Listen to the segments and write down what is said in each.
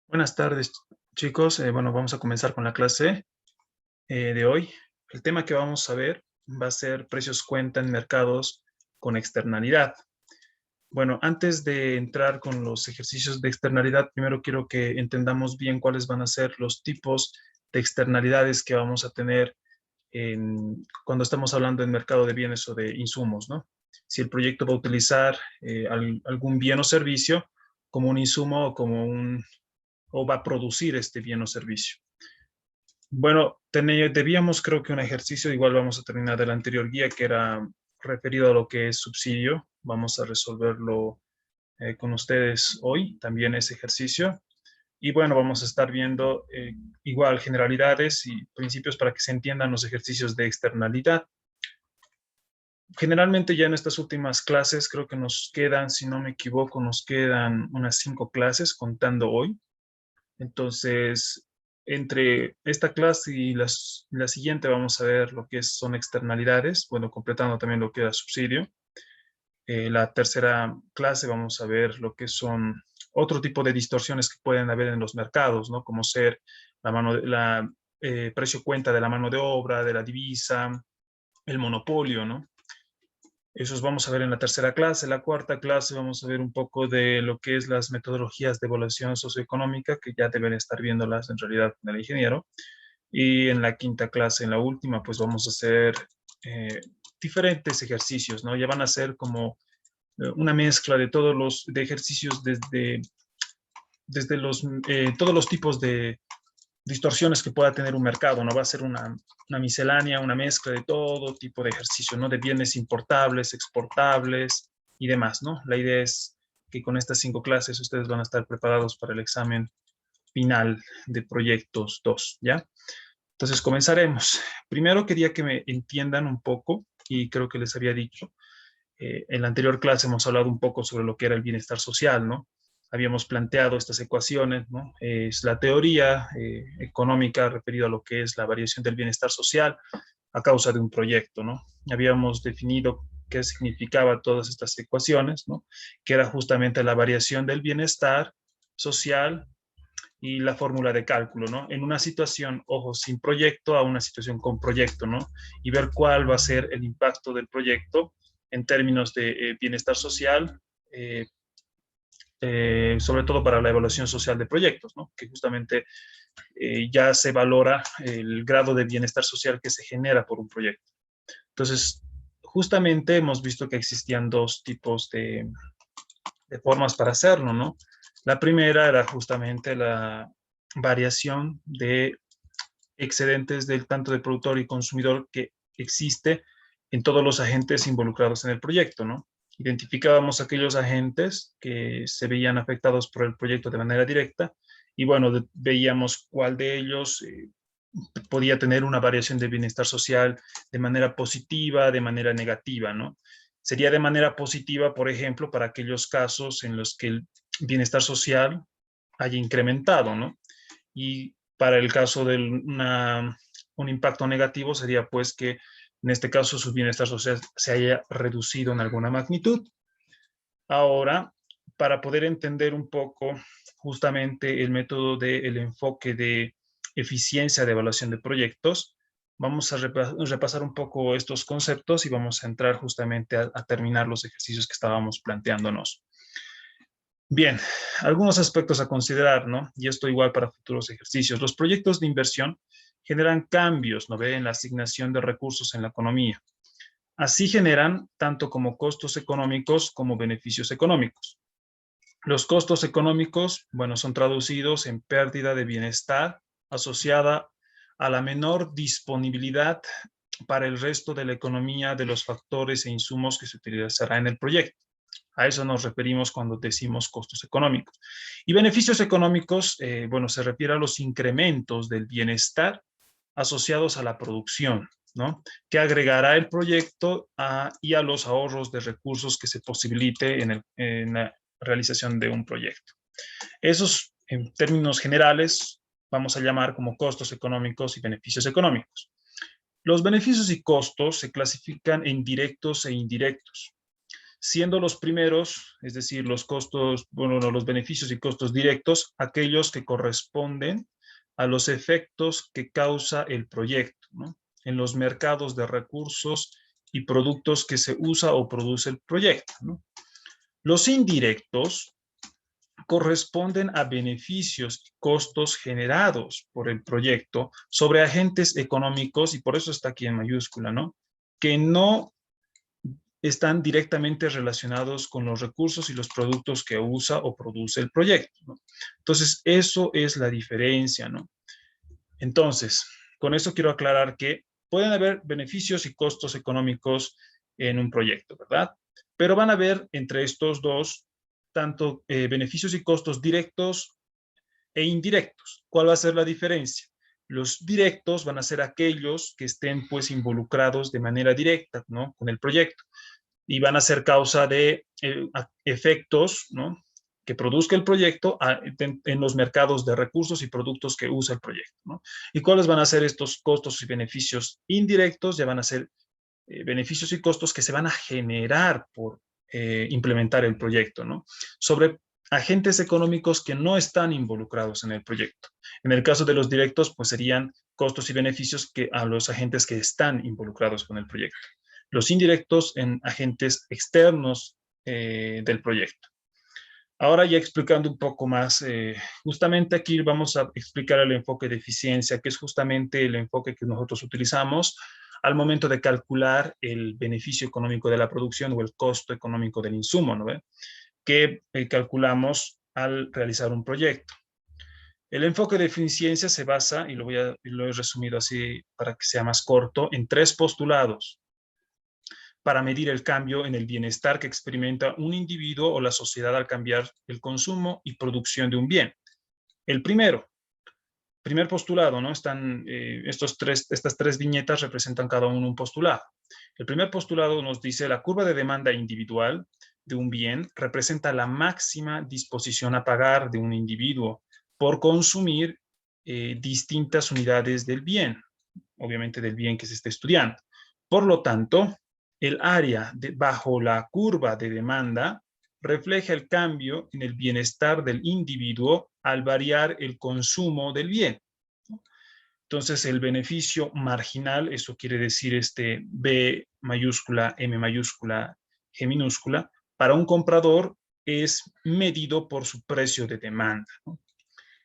Buenas tardes, chicos. Bueno, vamos a comenzar con la clase de hoy. El tema que vamos a ver va a ser precios cuenta en mercados con externalidad. Bueno, antes de entrar con los ejercicios de externalidad, primero quiero que entendamos bien cuáles van a ser los tipos de externalidades que vamos a tener cuando estamos hablando en mercado de bienes o de insumos, ¿no? Si el proyecto va a utilizar algún bien o servicio como un insumo o va a producir este bien o servicio. Bueno, debíamos, creo que un ejercicio, igual vamos a terminar de la anterior guía, que era referido a lo que es subsidio. Vamos a resolverlo con ustedes hoy, también ese ejercicio. Y bueno, vamos a estar viendo igual generalidades y principios para que se entiendan los ejercicios de externalidad. Generalmente ya en estas últimas clases, creo que nos quedan, si no me equivoco, nos quedan unas 5 clases contando hoy. Entonces, entre esta clase y la siguiente vamos a ver lo que son externalidades, bueno, completando también lo que era subsidio. La tercera clase vamos a ver lo que son otro tipo de distorsiones que pueden haber en los mercados, ¿no? Como ser la precio cuenta de la mano de obra, de la divisa, el monopolio, ¿no? Esos vamos a ver en la tercera clase. La cuarta clase vamos a ver un poco de lo que es las metodologías de evaluación socioeconómica, que ya deben estar viéndolas en realidad en el ingeniero. Y en la quinta clase, en la última, pues vamos a hacer eh, diferentes ejercicios, ¿no? Ya van a ser como una mezcla de todos los de ejercicios desde todos los tipos de distorsiones que pueda tener un mercado, ¿no? Va a ser una miscelánea, una mezcla de todo tipo de ejercicio, ¿no? De bienes importables, exportables y demás, ¿no? La idea es que con estas 5 clases ustedes van a estar preparados para el examen final de proyectos 2, ¿ya? Entonces comenzaremos. Primero quería que me entiendan un poco, y creo que les había dicho, en la anterior clase hemos hablado un poco sobre lo que era el bienestar social, ¿no? Habíamos planteado estas ecuaciones, ¿no? Es la teoría económica referida a lo que es la variación del bienestar social a causa de un proyecto, ¿no? Habíamos definido qué significaba todas estas ecuaciones, ¿no? Que era justamente la variación del bienestar social y la fórmula de cálculo, ¿no? En una situación, ojo, sin proyecto a una situación con proyecto, ¿no? Y ver cuál va a ser el impacto del proyecto en términos de bienestar social, eh, sobre todo para la evaluación social de proyectos, ¿no? Que justamente ya se valora el grado de bienestar social que se genera por un proyecto. Entonces, justamente hemos visto que existían dos tipos de formas para hacerlo, ¿no? La primera era justamente la variación de excedentes del tanto de productor y consumidor que existe en todos los agentes involucrados en el proyecto, ¿no? Identificábamos aquellos agentes que se veían afectados por el proyecto de manera directa y bueno, veíamos cuál de ellos podía tener una variación de bienestar social de manera positiva, de manera negativa, ¿no? Sería de manera positiva, por ejemplo, para aquellos casos en los que el bienestar social haya incrementado, ¿no? Y para el caso de un impacto negativo sería pues que en este caso su bienestar social se haya reducido en alguna magnitud. Ahora, para poder entender un poco justamente el método del enfoque de eficiencia de evaluación de proyectos, vamos a repasar un poco estos conceptos y vamos a entrar justamente a terminar los ejercicios que estábamos planteándonos. Bien, algunos aspectos a considerar, ¿no? Y esto igual para futuros ejercicios. Los proyectos de inversión generan cambios, ¿no ve? En la asignación de recursos en la economía. Así generan tanto como costos económicos como beneficios económicos. Los costos económicos, bueno, son traducidos en pérdida de bienestar asociada a la menor disponibilidad para el resto de la economía de los factores e insumos que se utilizará en el proyecto. A eso nos referimos cuando decimos costos económicos. Y beneficios económicos, bueno, se refiere a los incrementos del bienestar asociados a la producción, ¿no? Que agregará el proyecto y a los ahorros de recursos que se posibilite en la realización de un proyecto. Esos, en términos generales, vamos a llamar como costos económicos y beneficios económicos. Los beneficios y costos se clasifican en directos e indirectos. siendo los primeros, es decir, los costos, bueno, no, los beneficios y costos directos, aquellos que corresponden a los efectos que causa el proyecto, ¿no? En los mercados de recursos y productos que se usa o produce el proyecto, ¿no? Los indirectos corresponden a beneficios y costos generados por el proyecto sobre agentes económicos, y por eso está aquí en mayúscula, ¿no? Que no están directamente relacionados con los recursos y los productos que usa o produce el proyecto, ¿no? Entonces, eso es la diferencia, ¿no? Entonces, con eso quiero aclarar que pueden haber beneficios y costos económicos en un proyecto, ¿verdad? Pero van a haber entre estos dos tanto beneficios y costos directos e indirectos. ¿Cuál va a ser la diferencia? Los directos van a ser aquellos que estén pues involucrados de manera directa, ¿no? Con el proyecto y van a ser causa de efectos, ¿no? Que produzca el proyecto en los mercados de recursos y productos que usa el proyecto, ¿no? ¿Y cuáles van a ser estos costos y beneficios indirectos? Ya van a ser beneficios y costos que se van a generar por implementar el proyecto, ¿no? Sobre agentes económicos que no están involucrados en el proyecto. En el caso de los directos, pues serían costos y beneficios que a los agentes que están involucrados con el proyecto. Los indirectos en agentes externos del proyecto. Ahora ya explicando un poco más, justamente aquí vamos a explicar el enfoque de eficiencia, que es justamente el enfoque que nosotros utilizamos al momento de calcular el beneficio económico de la producción o el costo económico del insumo, ¿no ve? Que calculamos al realizar un proyecto. El enfoque de eficiencia se basa, y lo he resumido así para que sea más corto, en tres postulados para medir el cambio en el bienestar que experimenta un individuo o la sociedad al cambiar el consumo y producción de un bien. El primer postulado, ¿no? Están estas tres viñetas representan cada uno un postulado. El primer postulado nos dice la curva de demanda individual de un bien representa la máxima disposición a pagar de un individuo por consumir distintas unidades del bien, obviamente del bien que se está estudiando. Por lo tanto, el área bajo la curva de demanda refleja el cambio en el bienestar del individuo al variar el consumo del bien. Entonces, el beneficio marginal, eso quiere decir este B mayúscula, M mayúscula, G minúscula, para un comprador es medido por su precio de demanda, ¿no?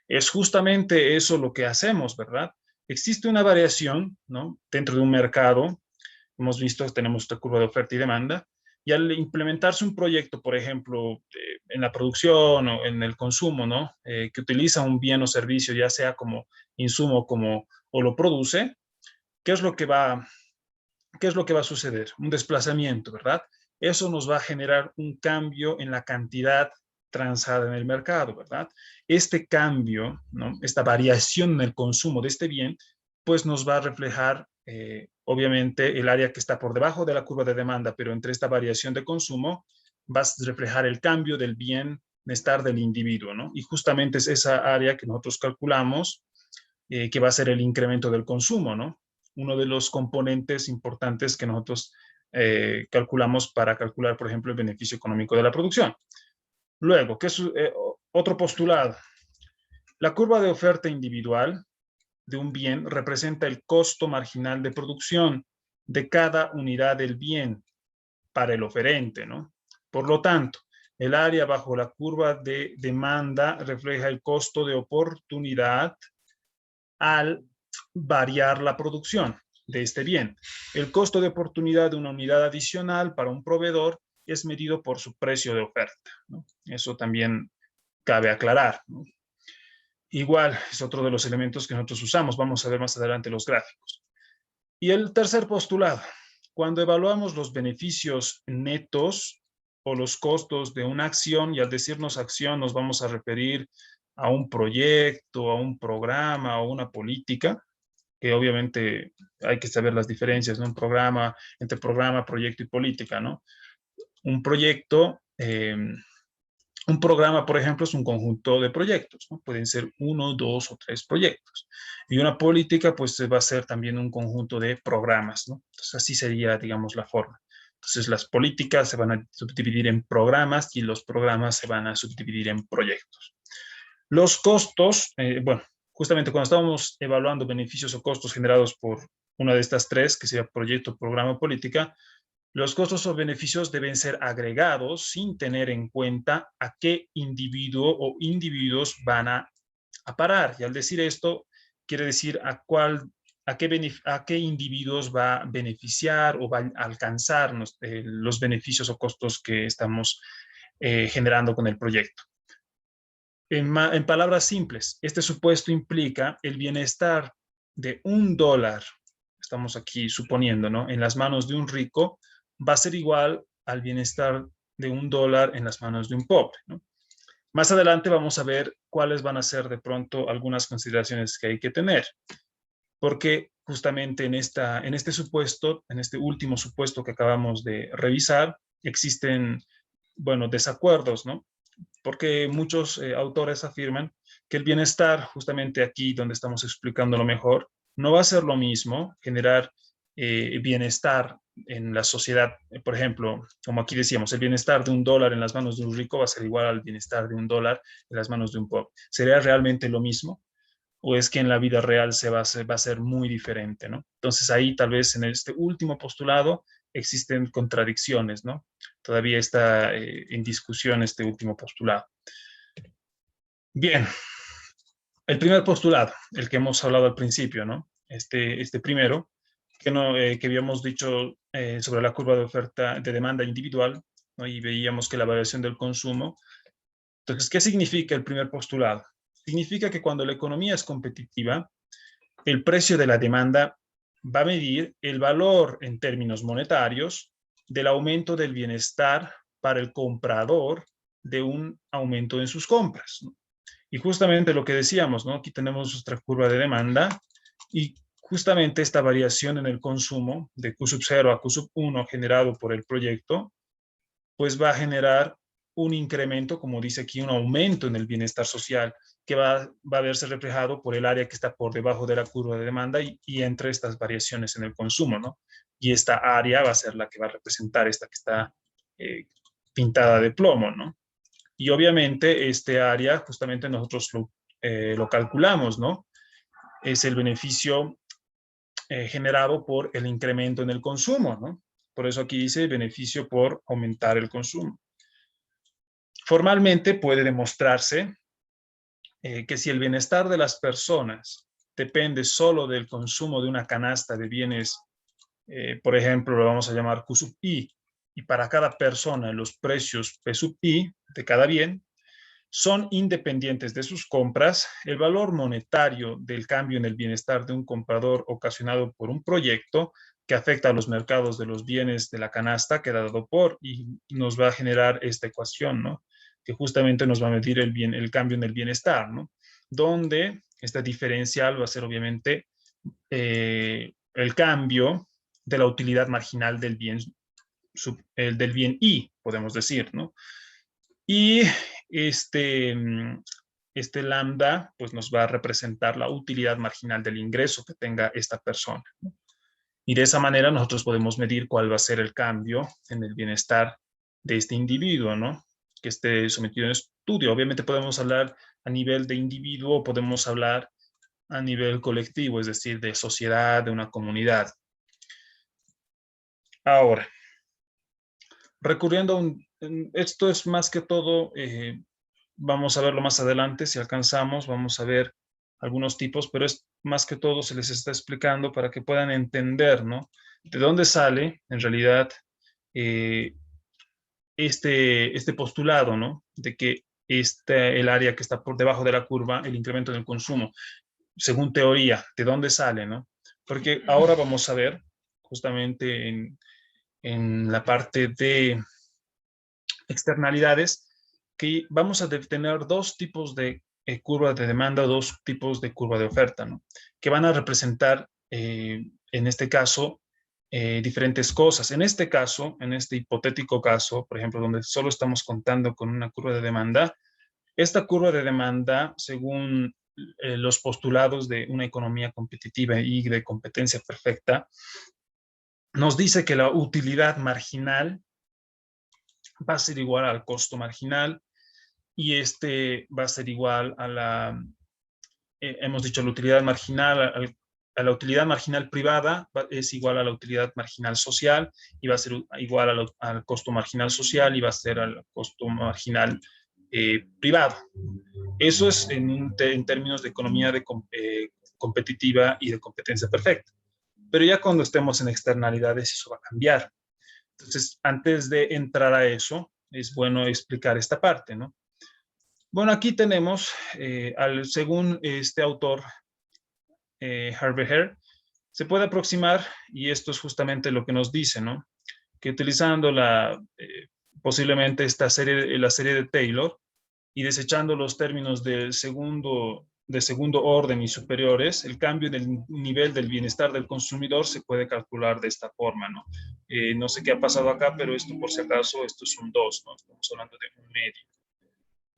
Es justamente eso lo que hacemos, ¿verdad? Existe una variación, ¿no? Dentro de un mercado, hemos visto, tenemos esta curva de oferta y demanda, y al implementarse un proyecto, por ejemplo, en la producción o en el consumo, ¿no? Que utiliza un bien o servicio, ya sea como insumo o lo produce, ¿qué es lo que va, qué es lo que va a suceder? Un desplazamiento, ¿verdad? Eso nos va a generar un cambio en la cantidad transada en el mercado, ¿verdad? Este cambio, ¿no? Esta variación en el consumo de este bien, pues nos va a reflejar, obviamente, el área que está por debajo de la curva de demanda, pero entre esta variación de consumo va a reflejar el cambio del bienestar del individuo, ¿no? Y justamente es esa área que nosotros calculamos, que va a ser el incremento del consumo, ¿no? Uno de los componentes importantes que nosotros calculamos para calcular, por ejemplo, el beneficio económico de la producción. Luego, ¿qué es otro postulado? La curva de oferta individual de un bien representa el costo marginal de producción de cada unidad del bien para el oferente, ¿no? Por lo tanto, el área bajo la curva de demanda refleja el costo de oportunidad al variar la producción de este bien. El costo de oportunidad de una unidad adicional para un proveedor es medido por su precio de oferta, ¿no? Eso también cabe aclarar, ¿no? Igual es otro de los elementos que nosotros usamos. Vamos a ver más adelante los gráficos. Y el tercer postulado, cuando evaluamos los beneficios netos o los costos de una acción, y al decirnos acción nos vamos a referir a un proyecto, a un programa o una política, que obviamente hay que saber las diferencias, ¿no? Un programa, entre programa, proyecto y política, ¿no? Un proyecto, un programa, por ejemplo, es un conjunto de proyectos, ¿no? Pueden ser uno, dos o tres proyectos. Y una política, pues, va a ser también un conjunto de programas, ¿no? Entonces, así sería, digamos, la forma. Entonces, las políticas se van a subdividir en programas y los programas se van a subdividir en proyectos. Los costos, bueno, justamente cuando estábamos evaluando beneficios o costos generados por una de estas tres, que sería proyecto, programa o política, los costos o beneficios deben ser agregados sin tener en cuenta a qué individuo o individuos van a parar. Y al decir esto, quiere decir a qué individuos va a beneficiar o va a alcanzar los beneficios o costos que estamos generando con el proyecto. En palabras simples, este supuesto implica el bienestar de $1, estamos aquí suponiendo, ¿no? En las manos de un rico va a ser igual al bienestar de $1 en las manos de un pobre, ¿no? Más adelante vamos a ver cuáles van a ser de pronto algunas consideraciones que hay que tener, porque justamente en este supuesto, en este último supuesto que acabamos de revisar, existen, bueno, desacuerdos, ¿no? Porque muchos autores afirman que el bienestar, justamente aquí donde estamos explicando lo mejor, no va a ser lo mismo generar bienestar en la sociedad. Por ejemplo, como aquí decíamos, el bienestar de $1 en las manos de un rico va a ser igual al bienestar de $1 en las manos de un pobre. ¿Sería realmente lo mismo? ¿O es que en la vida real va a ser muy diferente, ¿no? Entonces ahí tal vez en este último postulado existen contradicciones, ¿no? Todavía está en discusión este último postulado. Bien, el primer postulado, el que hemos hablado al principio, ¿no? Este primero, que habíamos dicho sobre la curva de oferta de demanda individual, ¿no? Y veíamos que la variación del consumo. Entonces, ¿qué significa el primer postulado? Significa que cuando la economía es competitiva, el precio de la demanda va a medir el valor en términos monetarios del aumento del bienestar para el comprador de un aumento en sus compras, ¿no? Y justamente lo que decíamos, ¿no? Aquí tenemos nuestra curva de demanda y justamente esta variación en el consumo de Q sub 0 a Q sub 1 generado por el proyecto, pues va a generar un incremento, como dice aquí, un aumento en el bienestar social que va a verse reflejado por el área que está por debajo de la curva de demanda y entre estas variaciones en el consumo, ¿no? Y esta área va a ser la que va a representar esta que está pintada de plomo, ¿no? Y obviamente este área justamente nosotros lo calculamos, ¿no? Es el beneficio generado por el incremento en el consumo, ¿no? Por eso aquí dice beneficio por aumentar el consumo. Formalmente puede demostrarse que si el bienestar de las personas depende solo del consumo de una canasta de bienes, por ejemplo, lo vamos a llamar Q sub I, y para cada persona los precios P sub I de cada bien son independientes de sus compras, el valor monetario del cambio en el bienestar de un comprador ocasionado por un proyecto que afecta a los mercados de los bienes de la canasta queda dado por y nos va a generar esta ecuación, ¿no? Que justamente nos va a medir el cambio en el bienestar, ¿no? Donde esta diferencial va a ser obviamente el cambio de la utilidad marginal del bien, del bien I, podemos decir, ¿no? Y este lambda pues nos va a representar la utilidad marginal del ingreso que tenga esta persona, ¿no? Y de esa manera nosotros podemos medir cuál va a ser el cambio en el bienestar de este individuo, ¿no? Que esté sometido a estudio. Obviamente podemos hablar a nivel de individuo, podemos hablar a nivel colectivo, es decir, de sociedad, de una comunidad. Ahora, recurriendo a esto es más que todo, vamos a verlo más adelante, si alcanzamos, vamos a ver algunos tipos, pero es más que todo se les está explicando para que puedan entender, ¿no? De dónde sale, en realidad, eh, este postulado, ¿no? De que el área que está por debajo de la curva, el incremento en el consumo, según teoría, ¿de dónde sale, no? Porque ahora vamos a ver, justamente en la parte de externalidades, que vamos a tener dos tipos de curva de demanda, dos tipos de curva de oferta, ¿no? Que van a representar, en este caso, diferentes cosas. En este caso, en este hipotético caso, por ejemplo, donde solo estamos contando con una curva de demanda, esta curva de demanda, según los postulados de una economía competitiva y de competencia perfecta, nos dice que la utilidad marginal va a ser igual al costo marginal y este va a ser igual a la, hemos dicho, la utilidad marginal, a la utilidad marginal privada es igual a la utilidad marginal social y va a ser igual al costo marginal social y va a ser al costo marginal privado. Eso es en términos de economía competitiva y de competencia perfecta. Pero ya cuando estemos en externalidades eso va a cambiar. Entonces, antes de entrar a eso, es bueno explicar esta parte, ¿no? Bueno, aquí tenemos, según este autor, Harvey Hare, se puede aproximar, y esto es justamente lo que nos dice, ¿no? Que utilizando posiblemente la serie de Taylor y desechando los términos de segundo orden y superiores, el cambio del nivel del bienestar del consumidor se puede calcular de esta forma, ¿no? No sé qué ha pasado acá, pero esto por si acaso, esto es un 2, ¿no? Estamos hablando de un medio.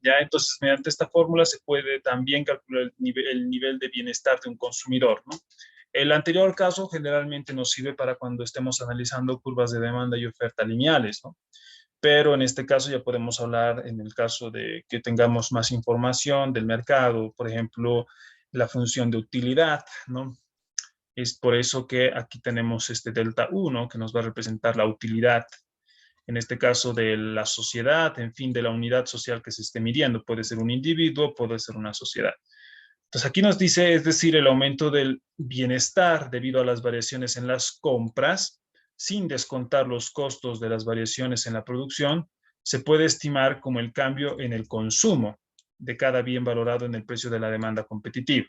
Ya, entonces, mediante esta fórmula se puede también calcular el nivel de bienestar de un consumidor, ¿no? El anterior caso generalmente nos sirve para cuando estemos analizando curvas de demanda y oferta lineales, ¿no? Pero en este caso ya podemos hablar en el caso de que tengamos más información del mercado, por ejemplo, la función de utilidad, ¿no? Es por eso que aquí tenemos este delta 1 que nos va a representar la utilidad, en este caso de la sociedad, en fin, de la unidad social que se esté midiendo. Puede ser un individuo, puede ser una sociedad. Entonces aquí nos dice, es decir, el aumento del bienestar debido a las variaciones en las compras, sin descontar los costos de las variaciones en la producción, se puede estimar como el cambio en el consumo de cada bien valorado en el precio de la demanda competitiva.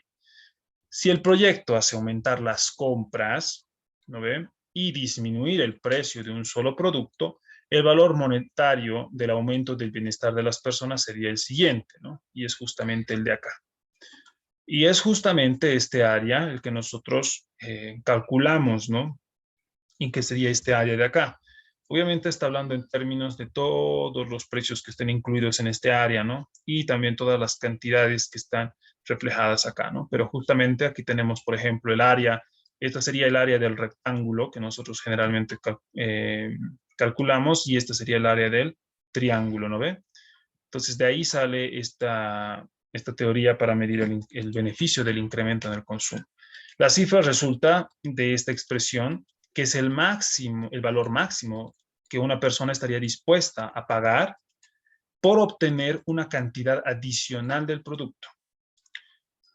Si el proyecto hace aumentar las compras, ¿no ve? Y disminuir el precio de un solo producto, el valor monetario del aumento del bienestar de las personas sería el siguiente, ¿no? Y es justamente el de acá. Y es justamente este área el que nosotros calculamos, ¿no? ¿Y qué sería este área de acá? Obviamente está hablando en términos de todos los precios que estén incluidos en este área, ¿no? Y también todas las cantidades que están reflejadas acá, ¿no? Pero justamente aquí tenemos, por ejemplo, el área, esta sería el área del rectángulo que nosotros generalmente calculamos y este sería el área del triángulo, ¿no ve? Entonces de ahí sale esta teoría para medir el beneficio del incremento en el consumo. La cifra resulta de esta expresión que es el máximo, el valor máximo que una persona estaría dispuesta a pagar por obtener una cantidad adicional del producto.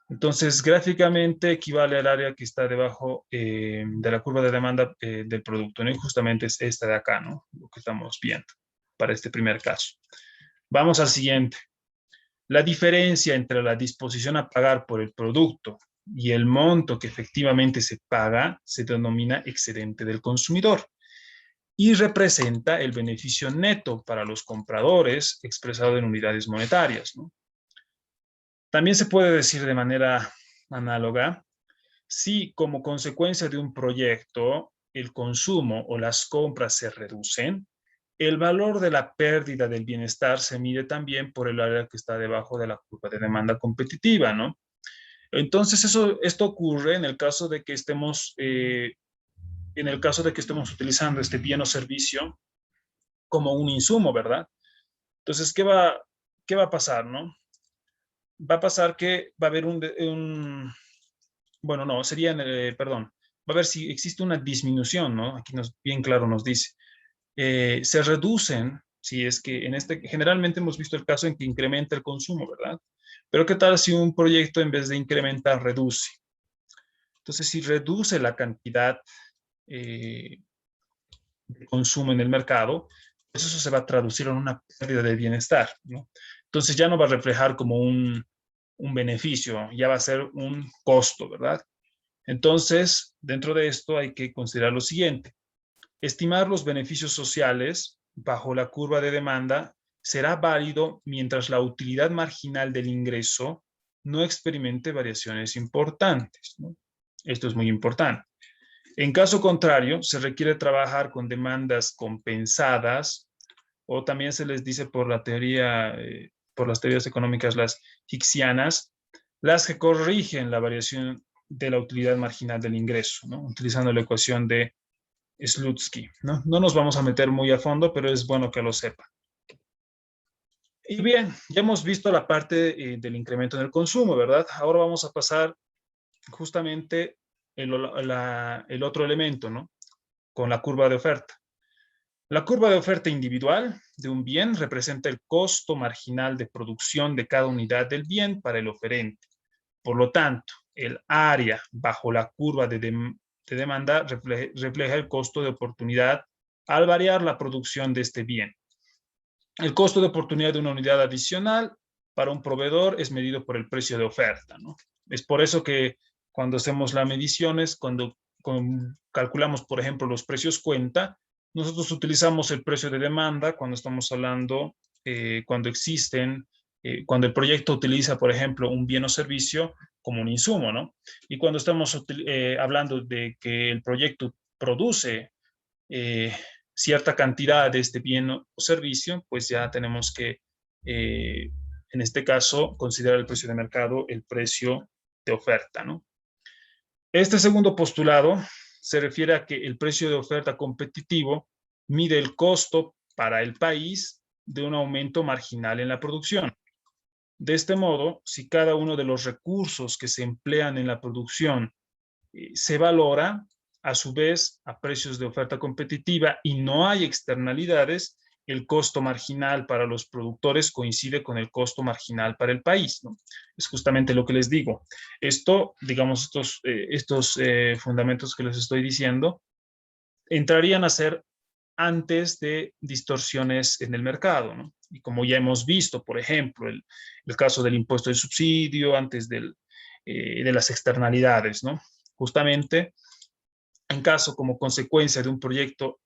Entonces, gráficamente equivale al área que está debajo de la curva de demanda del producto, ¿no? Y justamente es esta de acá, ¿no? Lo que estamos viendo para este primer caso. Vamos al siguiente. La diferencia entre la disposición a pagar por el producto y el monto que efectivamente se paga se denomina excedente del consumidor y representa el beneficio neto para los compradores expresado en unidades monetarias, ¿no? También se puede decir de manera análoga, si como consecuencia de un proyecto el consumo o las compras se reducen, el valor de la pérdida del bienestar se mide también por el área que está debajo de la curva de demanda competitiva, ¿no? Entonces, esto ocurre en el caso de que estemos utilizando este bien o servicio como un insumo, ¿verdad? Entonces, qué va a pasar, no? Va a pasar que va a haber bueno, no, sería, perdón, va a ver si existe una disminución, ¿no? Aquí bien claro nos dice. Se reducen, si es que generalmente hemos visto el caso en que incrementa el consumo, ¿verdad? Pero ¿qué tal si un proyecto en vez de incrementar reduce? Entonces, si reduce la cantidad de consumo en el mercado, pues eso se va a traducir en una pérdida de bienestar, ¿no? Entonces ya no va a reflejar como un beneficio, ya va a ser un costo, ¿verdad? Entonces, dentro de esto hay que considerar lo siguiente. Estimar los beneficios sociales bajo la curva de demanda será válido mientras la utilidad marginal del ingreso no experimente variaciones importantes, ¿no? Esto es muy importante. En caso contrario, se requiere trabajar con demandas compensadas o también se les dice por por las teorías económicas, las hicksianas, las que corrigen la variación de la utilidad marginal del ingreso, ¿no? Utilizando la ecuación de Slutsky, ¿no? No nos vamos a meter muy a fondo, pero es bueno que lo sepa. Y bien, ya hemos visto la parte del incremento en el consumo, ¿verdad? Ahora vamos a pasar justamente el otro elemento, ¿no? Con la curva de oferta. La curva de oferta individual de un bien representa el costo marginal de producción de cada unidad del bien para el oferente. Por lo tanto, el área bajo la curva de demanda refleja el costo de oportunidad al variar la producción de este bien. El costo de oportunidad de una unidad adicional para un proveedor es medido por el precio de oferta, ¿no? Es por eso que cuando hacemos las mediciones, cuando calculamos, por ejemplo, los precios cuenta, nosotros utilizamos el precio de demanda cuando estamos hablando, cuando el proyecto utiliza, por ejemplo, un bien o servicio como un insumo, ¿no? Y cuando estamos hablando de que el proyecto produce eh, cierta cantidad de este bien o servicio, pues ya tenemos que, en este caso, considerar el precio de mercado, el precio de oferta, ¿no? Este segundo postulado se refiere a que el precio de oferta competitivo mide el costo para el país de un aumento marginal en la producción. De este modo, si cada uno de los recursos que se emplean en la producción se valora a su vez a precios de oferta competitiva y no hay externalidades, el costo marginal para los productores coincide con el costo marginal para el país, ¿no? Es justamente lo que les digo. Esto, digamos, estos fundamentos que les estoy diciendo, entrarían a ser antes de distorsiones en el mercado, ¿no? Y como ya hemos visto, por ejemplo, el caso del impuesto de subsidio, antes de las externalidades, ¿no? Justamente, en caso como consecuencia de un proyecto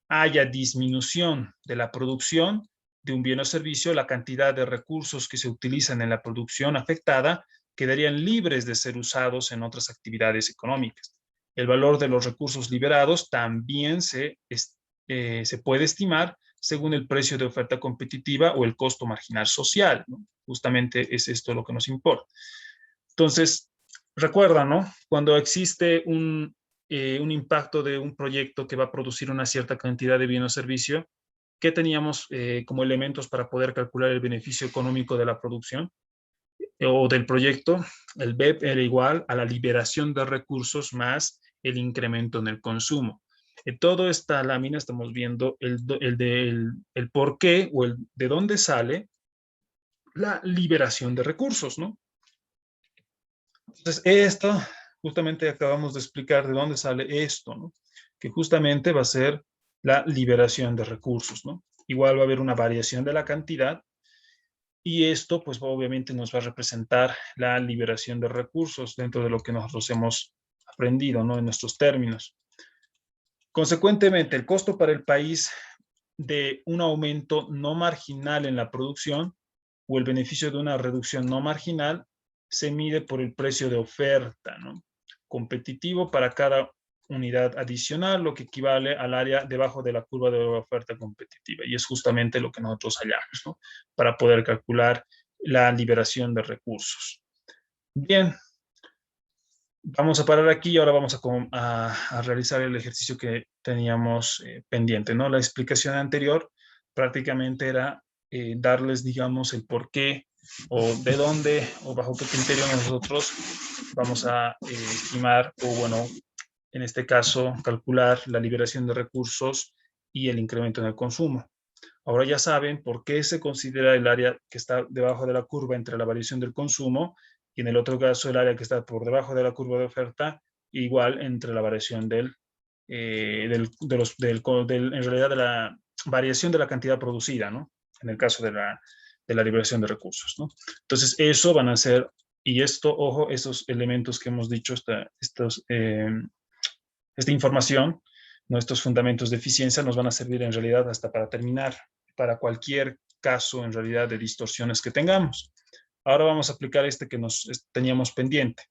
haya disminución de la producción de un bien o servicio, la cantidad de recursos que se utilizan en la producción afectada quedarían libres de ser usados en otras actividades económicas. El valor de los recursos liberados también se puede estimar según el precio de oferta competitiva o el costo marginal social, ¿no? Justamente es esto lo que nos importa. Entonces, recuerda, ¿no? Cuando existe un impacto de un proyecto que va a producir una cierta cantidad de bien o servicio, ¿qué teníamos como elementos para poder calcular el beneficio económico de la producción o del proyecto? El BEP era igual a la liberación de recursos más el incremento en el consumo. En toda esta lámina estamos viendo el por qué o el de dónde sale la liberación de recursos, ¿no? Entonces, esto, justamente acabamos de explicar de dónde sale esto, ¿no? Que justamente va a ser la liberación de recursos, ¿no? Igual va a haber una variación de la cantidad y esto, pues obviamente nos va a representar la liberación de recursos dentro de lo que nosotros hemos aprendido, ¿no? En nuestros términos. Consecuentemente, el costo para el país de un aumento no marginal en la producción o el beneficio de una reducción no marginal se mide por el precio de oferta, ¿no? Competitivo para cada unidad adicional, lo que equivale al área debajo de la curva de oferta competitiva. Y es justamente lo que nosotros hallamos, ¿no? Para poder calcular la liberación de recursos. Bien, vamos a parar aquí y ahora vamos a realizar el ejercicio que teníamos pendiente, ¿no? La explicación anterior prácticamente era darles, digamos, el por qué o de dónde o bajo qué criterio nosotros vamos a estimar o, bueno, en este caso, calcular la liberación de recursos y el incremento en el consumo. Ahora ya saben por qué se considera el área que está debajo de la curva entre la variación del consumo y en el otro caso el área que está por debajo de la curva de oferta, igual entre la variación en realidad de la variación de la cantidad producida, ¿no? En el caso de la liberación de recursos, ¿no? Entonces, eso van a ser, y esto, ojo, esos elementos que hemos dicho, esta información, nuestros fundamentos de eficiencia nos van a servir en realidad hasta para terminar, para cualquier caso en realidad de distorsiones que tengamos. Ahora vamos a aplicar este que nos teníamos pendiente.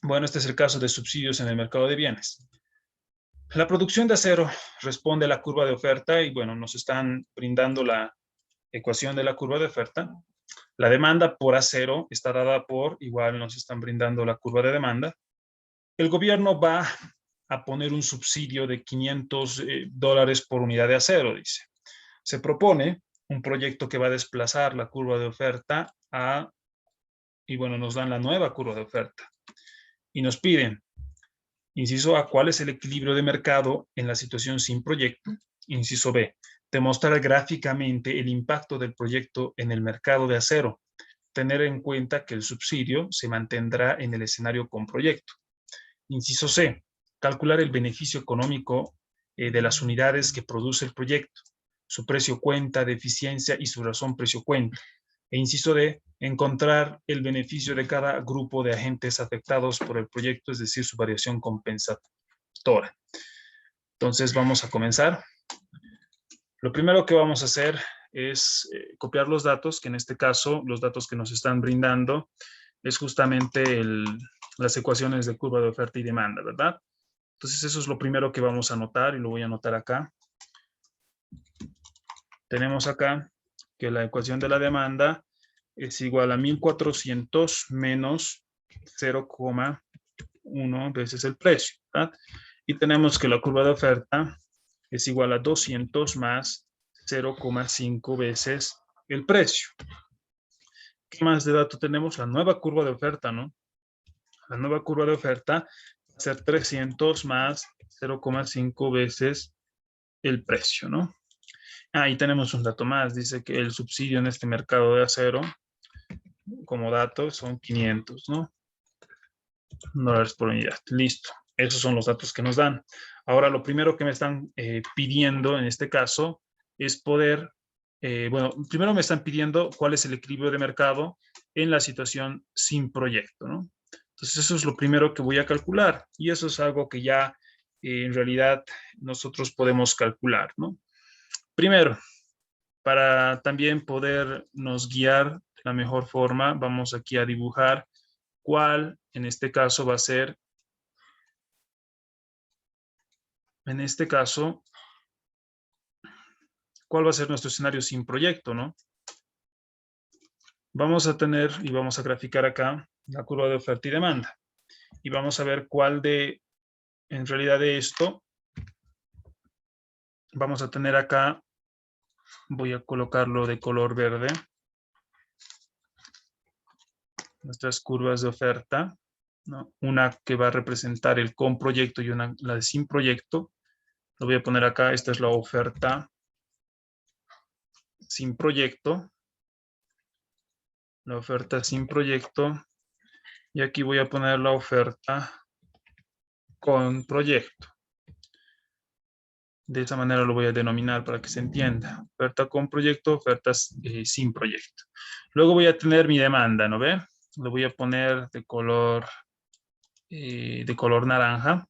Bueno, este es el caso de subsidios en el mercado de bienes. La producción de acero responde a la curva de oferta y bueno, nos están brindando la ecuación de la curva de oferta. La demanda por acero está dada por, igual nos están brindando la curva de demanda. El gobierno va a poner un subsidio de $500 por unidad de acero, dice. Se propone un proyecto que va a desplazar la curva de oferta y bueno, nos dan la nueva curva de oferta. Y nos piden, inciso A, ¿cuál es el equilibrio de mercado en la situación sin proyecto? Inciso B, demostrar gráficamente el impacto del proyecto en el mercado de acero. Tener en cuenta que el subsidio se mantendrá en el escenario con proyecto. Inciso C, calcular el beneficio económico de las unidades que produce el proyecto, su precio cuenta de eficiencia y su razón precio cuenta. E inciso D, encontrar el beneficio de cada grupo de agentes afectados por el proyecto, es decir, su variación compensatora. Entonces vamos a comenzar. Lo primero que vamos a hacer es copiar los datos, que en este caso los datos que nos están brindando es justamente las ecuaciones de curva de oferta y demanda, ¿verdad? Entonces eso es lo primero que vamos a anotar y lo voy a anotar acá. Tenemos acá que la ecuación de la demanda es igual a 1400 menos 0,1 veces el precio, ¿verdad? Y tenemos que la curva de oferta es igual a 200 más 0,5 veces el precio. ¿Qué más de dato tenemos? La nueva curva de oferta, ¿no? La nueva curva de oferta va a ser 300 más 0,5 veces el precio, ¿no? Ahí tenemos un dato más. Dice que el subsidio en este mercado de acero, como dato, son 500, ¿no? $500 por unidad. Listo. Esos son los datos que nos dan. Ahora, lo primero que me están pidiendo en este caso es poder, bueno, primero me están pidiendo cuál es el equilibrio de mercado en la situación sin proyecto, ¿no? Entonces, eso es lo primero que voy a calcular. Y eso es algo que ya en realidad nosotros podemos calcular, ¿no? Primero, para también podernos guiar de la mejor forma, vamos aquí a dibujar cuál en este caso va a ser, cuál va a ser nuestro escenario sin proyecto, ¿no? Vamos a tener y vamos a graficar acá la curva de oferta y demanda. Y vamos a ver cuál en realidad de esto, vamos a tener acá, voy a colocarlo de color verde, nuestras curvas de oferta, ¿no? Una que va a representar el con proyecto y una la de sin proyecto. Lo voy a poner acá, esta es la oferta sin proyecto. La oferta sin proyecto. Y aquí voy a poner la oferta con proyecto. De esa manera lo voy a denominar para que se entienda. Oferta con proyecto, ofertas sin proyecto. Luego voy a tener mi demanda, ¿no ve? Lo voy a poner de color naranja.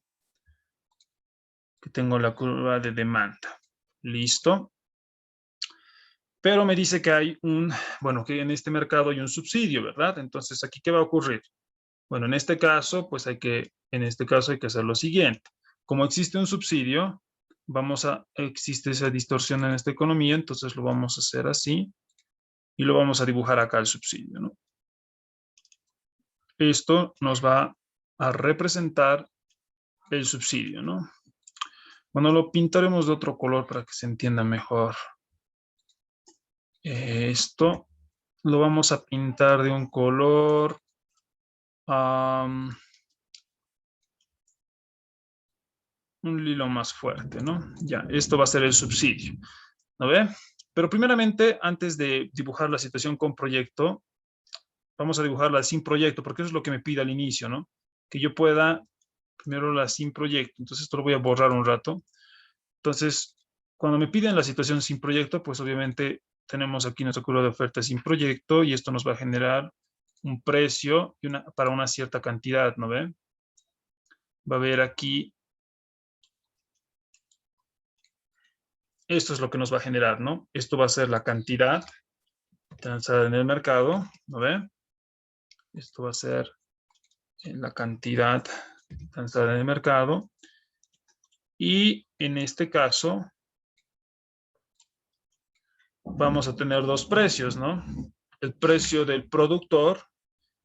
Que tengo la curva de demanda. Listo. Pero me dice que hay que en este mercado hay un subsidio, ¿verdad? Entonces, ¿aquí qué va a ocurrir? Bueno, en este caso hay que hacer lo siguiente. Como existe un subsidio, existe esa distorsión en esta economía, entonces lo vamos a hacer así y lo vamos a dibujar acá el subsidio, ¿no? Esto nos va a representar el subsidio, ¿no? Bueno, lo pintaremos de otro color para que se entienda mejor. Esto lo vamos a pintar de un color un lilo más fuerte, ¿no? Ya, esto va a ser el subsidio, ¿no ve? Pero primeramente, antes de dibujar la situación con proyecto, vamos a dibujarla sin proyecto, porque eso es lo que me pide al inicio, ¿no? Que yo pueda, primero la sin proyecto, entonces esto lo voy a borrar un rato. Entonces, cuando me piden la situación sin proyecto, pues obviamente tenemos aquí nuestra curva de oferta sin proyecto y esto nos va a generar un precio para una cierta cantidad, ¿no ve? Va a haber aquí, esto es lo que nos va a generar, ¿no? Esto va a ser la cantidad transada en el mercado, ¿no ve? Esto va a ser la cantidad transada en el mercado. Y en este caso, vamos a tener dos precios, ¿no? El precio del productor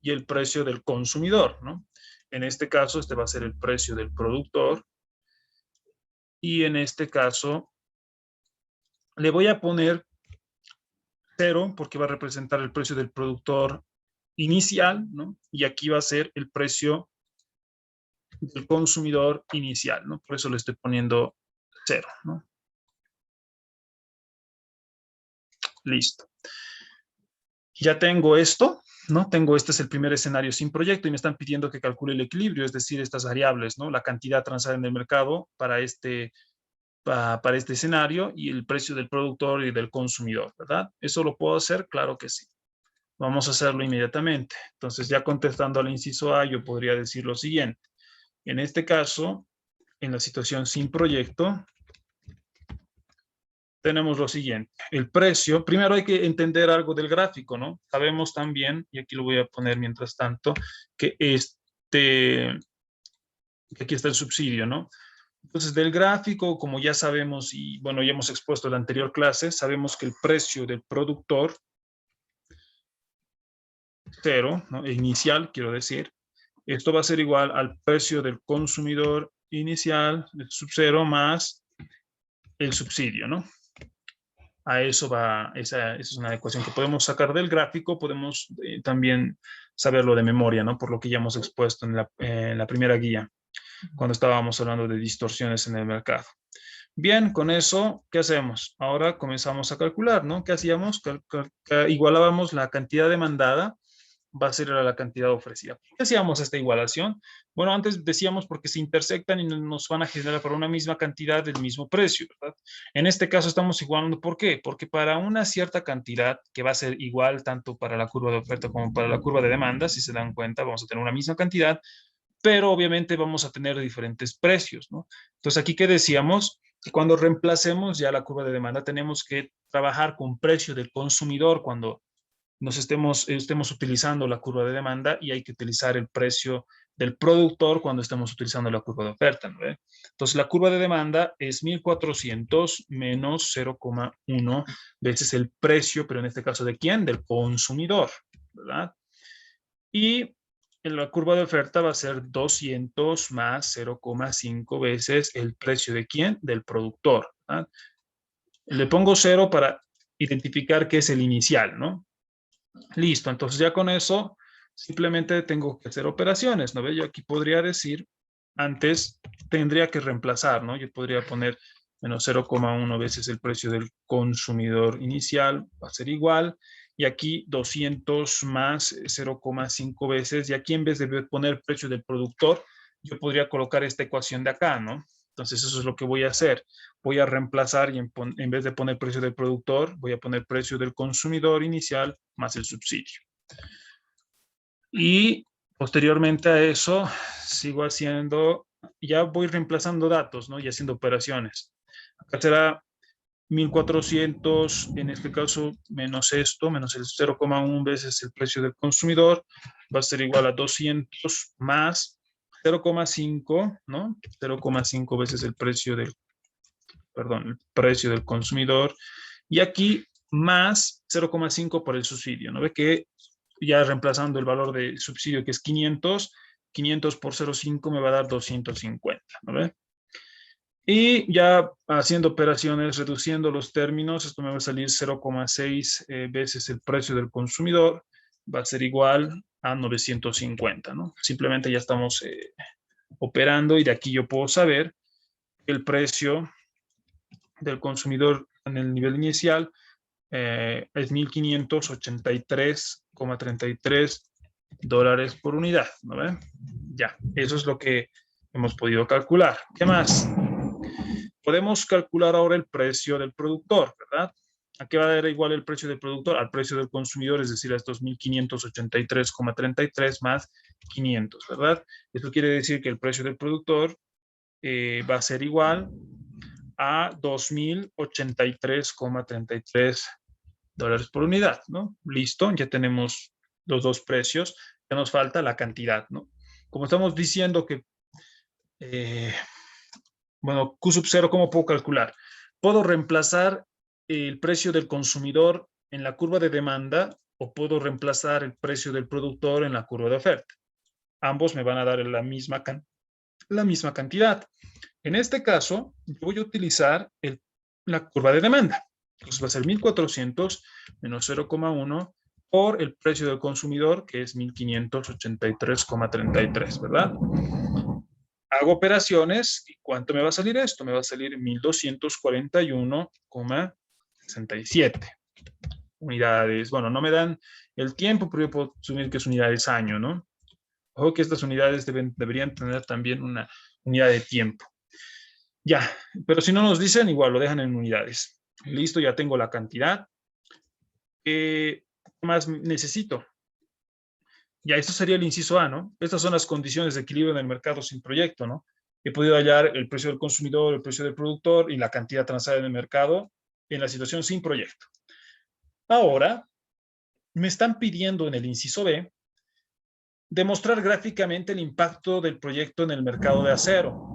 y el precio del consumidor, ¿no? En este caso, este va a ser el precio del productor y en este caso le voy a poner 0 porque va a representar el precio del productor inicial, ¿no? Y aquí va a ser el precio del consumidor inicial, ¿no? Por eso le estoy poniendo 0, ¿no? Listo. Ya tengo esto, ¿no? Este es el primer escenario sin proyecto y me están pidiendo que calcule el equilibrio, es decir, estas variables, ¿no? La cantidad transada en el mercado para este escenario y el precio del productor y del consumidor, ¿verdad? ¿Eso lo puedo hacer? Claro que sí. Vamos a hacerlo inmediatamente. Entonces, ya contestando al inciso A, yo podría decir lo siguiente. En este caso, en la situación sin proyecto, tenemos lo siguiente. El precio, primero hay que entender algo del gráfico, ¿no? Sabemos también, y aquí lo voy a poner mientras tanto, que aquí está el subsidio, ¿no? Entonces, del gráfico, como ya sabemos, y bueno, ya hemos expuesto en la anterior clase, sabemos que el precio del productor, 0, ¿no? Inicial, quiero decir, esto va a ser igual al precio del consumidor inicial, el sub 0 más el subsidio, ¿no? A eso va, esa es una ecuación que podemos sacar del gráfico, podemos también saberlo de memoria, ¿no? Por lo que ya hemos expuesto en la primera guía, cuando estábamos hablando de distorsiones en el mercado. Bien, con eso, ¿qué hacemos? Ahora comenzamos a calcular, ¿no? ¿Qué hacíamos? Igualábamos la cantidad demandada, va a ser la cantidad ofrecida. ¿Por qué hacíamos esta igualación? Bueno, antes decíamos porque se intersectan y nos van a generar para una misma cantidad del mismo precio, ¿verdad? En este caso estamos igualando, ¿por qué? Porque para una cierta cantidad que va a ser igual tanto para la curva de oferta como para la curva de demanda, si se dan cuenta, vamos a tener una misma cantidad, pero obviamente vamos a tener diferentes precios, ¿no? Entonces, aquí, ¿qué decíamos? Que cuando reemplacemos ya la curva de demanda, tenemos que trabajar con precio del consumidor cuando estemos utilizando la curva de demanda y hay que utilizar el precio del productor cuando estemos utilizando la curva de oferta, ¿no? Entonces, la curva de demanda es 1.400 menos 0,1 veces el precio, pero en este caso, ¿de quién? Del consumidor, ¿verdad? Y en la curva de oferta va a ser 200 más 0,5 veces el precio de quién? Del productor, ¿verdad? Le pongo 0 para identificar qué es el inicial, ¿no? Listo, entonces ya con eso simplemente tengo que hacer operaciones, ¿no ve? Yo aquí podría decir, antes tendría que reemplazar, ¿no? Yo podría poner menos 0,1 veces el precio del consumidor inicial, va a ser igual, y aquí 200 más 0,5 veces, y aquí en vez de poner precio del productor, yo podría colocar esta ecuación de acá, ¿no? Entonces eso es lo que voy a hacer. Voy a reemplazar y en vez de poner precio del productor, voy a poner precio del consumidor inicial más el subsidio. Y posteriormente a eso, sigo haciendo, ya voy reemplazando datos, ¿no? Y haciendo operaciones. Acá será 1.400, en este caso, menos esto, menos el 0,1 veces el precio del consumidor, va a ser igual a 200 más 0,5, ¿no? 0,5 veces el precio del consumidor, y aquí más 0,5 por el subsidio, ¿no ve que ya reemplazando el valor de subsidio que es 500, 500 por 0,5 me va a dar 250, ¿no ve? Y ya haciendo operaciones, reduciendo los términos, esto me va a salir 0,6 veces el precio del consumidor, va a ser igual a 950, ¿no? Simplemente ya estamos operando y de aquí yo puedo saber el precio del consumidor en el nivel inicial es 1.583,33 dólares por unidad, ¿no ven? Ya, eso es lo que hemos podido calcular. ¿Qué más? Podemos calcular ahora el precio del productor, ¿verdad? ¿A qué va a dar igual el precio del productor? Al precio del consumidor, es decir, a estos 1.583,33 más 500, ¿verdad? Esto quiere decir que el precio del productor va a ser igual a 2.083,33 dólares por unidad, ¿no? Listo, ya tenemos los dos precios, ya nos falta la cantidad, ¿no? Como estamos diciendo que, bueno, Q sub 0, ¿cómo puedo calcular? Puedo reemplazar el precio del consumidor en la curva de demanda o puedo reemplazar el precio del productor en la curva de oferta. Ambos me van a dar la misma cantidad. En este caso, yo voy a utilizar la curva de demanda. Entonces va a ser 1.400 menos 0,1 por el precio del consumidor, que es 1.583,33, ¿verdad? Hago operaciones y ¿cuánto me va a salir esto? Me va a salir 1.241,67 unidades. Bueno, no me dan el tiempo, pero yo puedo asumir que es unidades año, ¿no? Ojo que estas unidades deberían tener también una unidad de tiempo. Ya, pero si no nos dicen, igual lo dejan en unidades. Listo, ya tengo la cantidad. ¿Qué más necesito? Ya, esto sería el inciso A, ¿no? Estas son las condiciones de equilibrio en el mercado sin proyecto, ¿no? He podido hallar el precio del consumidor, el precio del productor y la cantidad transada en el mercado en la situación sin proyecto. Ahora, me están pidiendo en el inciso B demostrar gráficamente el impacto del proyecto en el mercado de acero.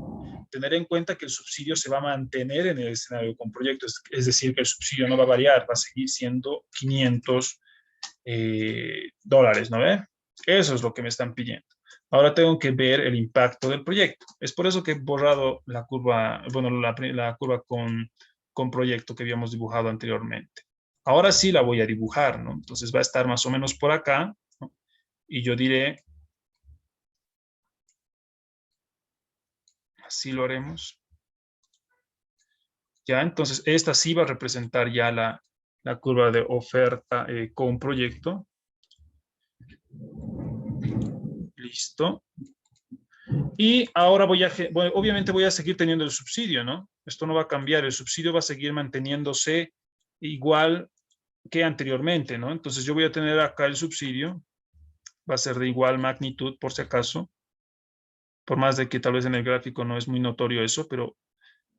Tener en cuenta que el subsidio se va a mantener en el escenario con proyectos, es decir, que el subsidio no va a variar, va a seguir siendo 500 dólares, ¿no ve? Eso es lo que me están pidiendo. Ahora tengo que ver el impacto del proyecto. Es por eso que he borrado la curva, bueno, la curva con proyecto que habíamos dibujado anteriormente. Ahora sí la voy a dibujar, ¿no? Entonces va a estar más o menos por acá, ¿no? Y yo diré, así lo haremos. Ya, entonces esta sí va a representar ya la curva de oferta con proyecto. Listo. Y ahora bueno, obviamente voy a seguir teniendo el subsidio, ¿no? Esto no va a cambiar, el subsidio va a seguir manteniéndose igual que anteriormente, ¿no? Entonces yo voy a tener acá el subsidio, va a ser de igual magnitud por si acaso, por más de que tal vez en el gráfico no es muy notorio eso, pero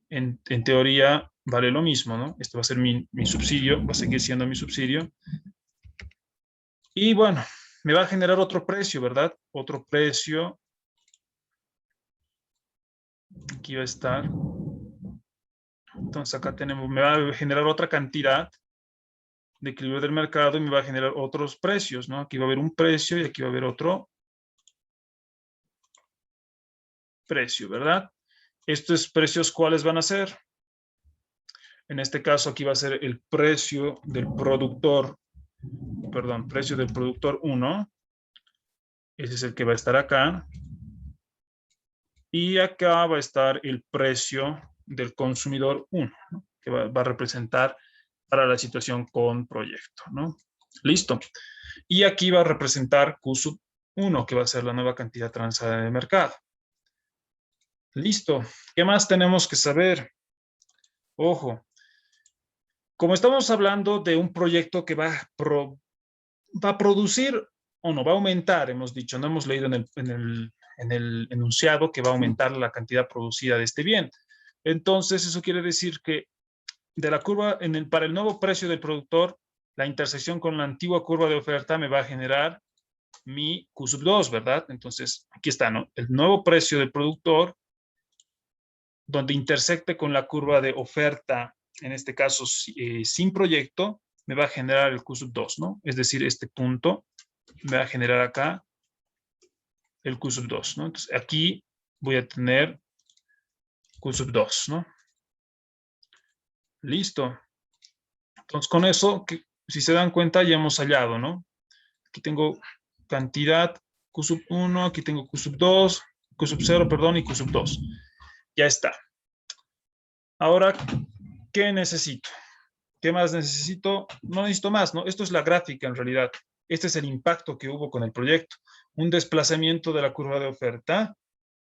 en teoría vale lo mismo, ¿no? Este va a ser mi subsidio, va a seguir siendo mi subsidio. Y bueno, me va a generar otro precio, ¿verdad? Otro precio. Aquí va a estar. Entonces acá tenemos, me va a generar otra cantidad de equilibrio del mercado y me va a generar otros precios, ¿no? Aquí va a haber un precio y aquí va a haber otro precio, ¿verdad? Estos precios, ¿cuáles van a ser? En este caso aquí va a ser el precio del productor, perdón, precio del productor 1. Ese es el que va a estar acá. Y acá va a estar el precio del consumidor 1, ¿no? Que va a representar para la situación con proyecto, ¿no? Listo. Y aquí va a representar Q sub 1, que va a ser la nueva cantidad transada en el mercado. Listo. ¿Qué más tenemos que saber? Ojo, como estamos hablando de un proyecto que va a producir o no va a aumentar, hemos dicho, no hemos leído en el enunciado que va a aumentar la cantidad producida de este bien. Entonces, eso quiere decir que de la curva, para el nuevo precio del productor, la intersección con la antigua curva de oferta me va a generar mi Q sub 2, ¿verdad? Entonces, aquí está, ¿no? El nuevo precio del productor, donde intersecte con la curva de oferta, en este caso sin proyecto, me va a generar el Q sub 2, ¿no? Es decir, este punto me va a generar acá el Q sub 2, ¿no? Entonces, aquí voy a tener Q sub 2, ¿no? Listo. Entonces, con eso, si se dan cuenta, ya hemos hallado, ¿no? Aquí tengo cantidad Q sub 1, aquí tengo Q sub 2, Q sub 0, perdón, y Q sub 2. Ya está. Ahora, ¿qué necesito? ¿Qué más necesito? No necesito más, ¿no? Esto es la gráfica en realidad. Este es el impacto que hubo con el proyecto. Un desplazamiento de la curva de oferta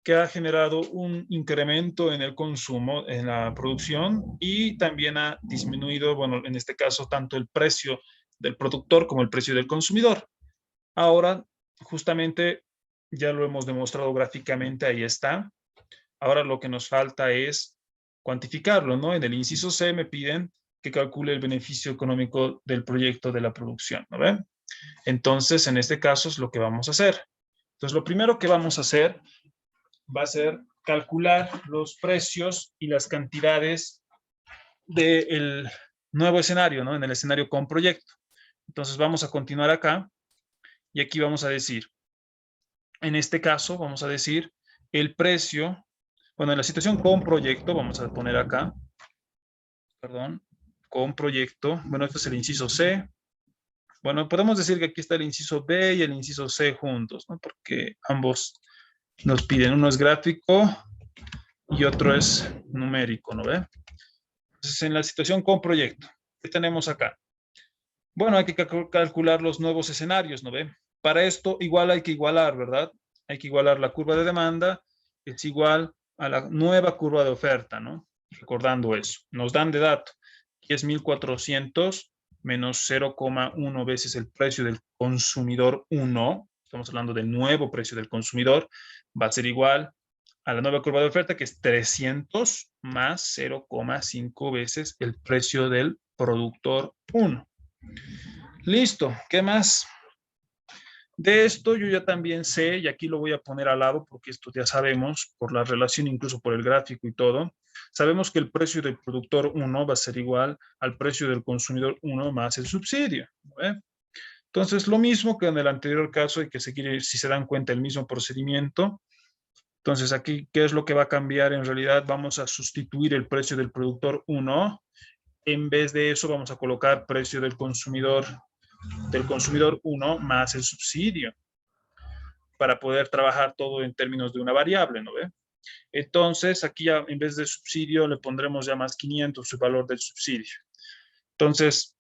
que ha generado un incremento en el consumo, en la producción y también ha disminuido, bueno, en este caso, tanto el precio del productor como el precio del consumidor. Ahora, justamente, ya lo hemos demostrado gráficamente, ahí está. Ahora lo que nos falta es cuantificarlo, ¿no? En el inciso C me piden que calcule el beneficio económico del proyecto de la producción, ¿no ven? Entonces, en este caso es lo que vamos a hacer. Entonces, lo primero que vamos a hacer va a ser calcular los precios y las cantidades del nuevo escenario, ¿no? En el escenario con proyecto. Entonces, vamos a continuar acá y aquí vamos a decir, en este caso, vamos a decir el precio Bueno, en la situación con proyecto, vamos a poner acá, perdón, con proyecto. Bueno, esto es el inciso C. Bueno, podemos decir que aquí está el inciso B y el inciso C juntos, ¿no? Porque ambos nos piden, uno es gráfico y otro es numérico, ¿no ve? Entonces, en la situación con proyecto, ¿qué tenemos acá? Bueno, hay que calcular los nuevos escenarios, ¿no ve? Para esto, igual hay que igualar, ¿verdad? Hay que igualar la curva de demanda, es igual a la nueva curva de oferta, ¿no? Recordando eso. Nos dan de dato, que es 1.400 menos 0,1 veces el precio del consumidor 1, estamos hablando del nuevo precio del consumidor, va a ser igual a la nueva curva de oferta, que es 300 más 0,5 veces el precio del productor 1. Listo, ¿qué más? De esto yo ya también sé, y aquí lo voy a poner al lado porque esto ya sabemos, por la relación, incluso por el gráfico y todo, sabemos que el precio del productor 1 va a ser igual al precio del consumidor 1 más el subsidio. ¿Eh? Entonces, lo mismo que en el anterior caso, hay que seguir, si se dan cuenta, el mismo procedimiento. Entonces, aquí, ¿qué es lo que va a cambiar? En realidad, vamos a sustituir el precio del productor 1. En vez de eso, vamos a colocar precio del consumidor 1 más el subsidio para poder trabajar todo en términos de una variable, ¿no ve? Entonces, aquí ya en vez de subsidio le pondremos ya más 500 el valor del subsidio. Entonces,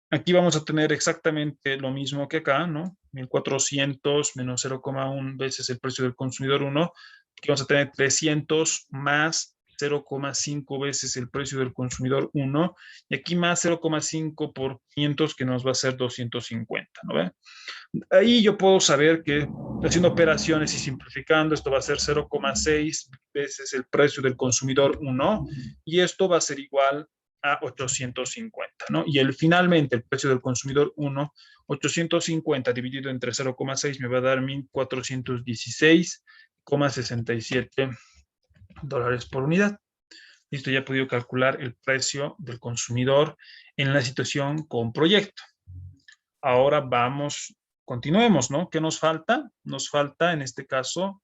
aquí vamos a tener exactamente lo mismo que acá, ¿no? 1.400 menos 0,1 veces el precio del consumidor 1, que vamos a tener 300 más 0,5 veces el precio del consumidor 1, y aquí más 0,5 por 500, que nos va a ser 250, ¿no ve? Ahí yo puedo saber que haciendo operaciones y simplificando, esto va a ser 0,6 veces el precio del consumidor 1, y esto va a ser igual a 850, ¿no? Y finalmente el precio del consumidor 1, 850 dividido entre 0,6 me va a dar 1.416,67 dólares por unidad. Listo, ya he podido calcular el precio del consumidor en la situación con proyecto. Ahora vamos, continuemos, ¿no? ¿Qué nos falta? Nos falta en este caso,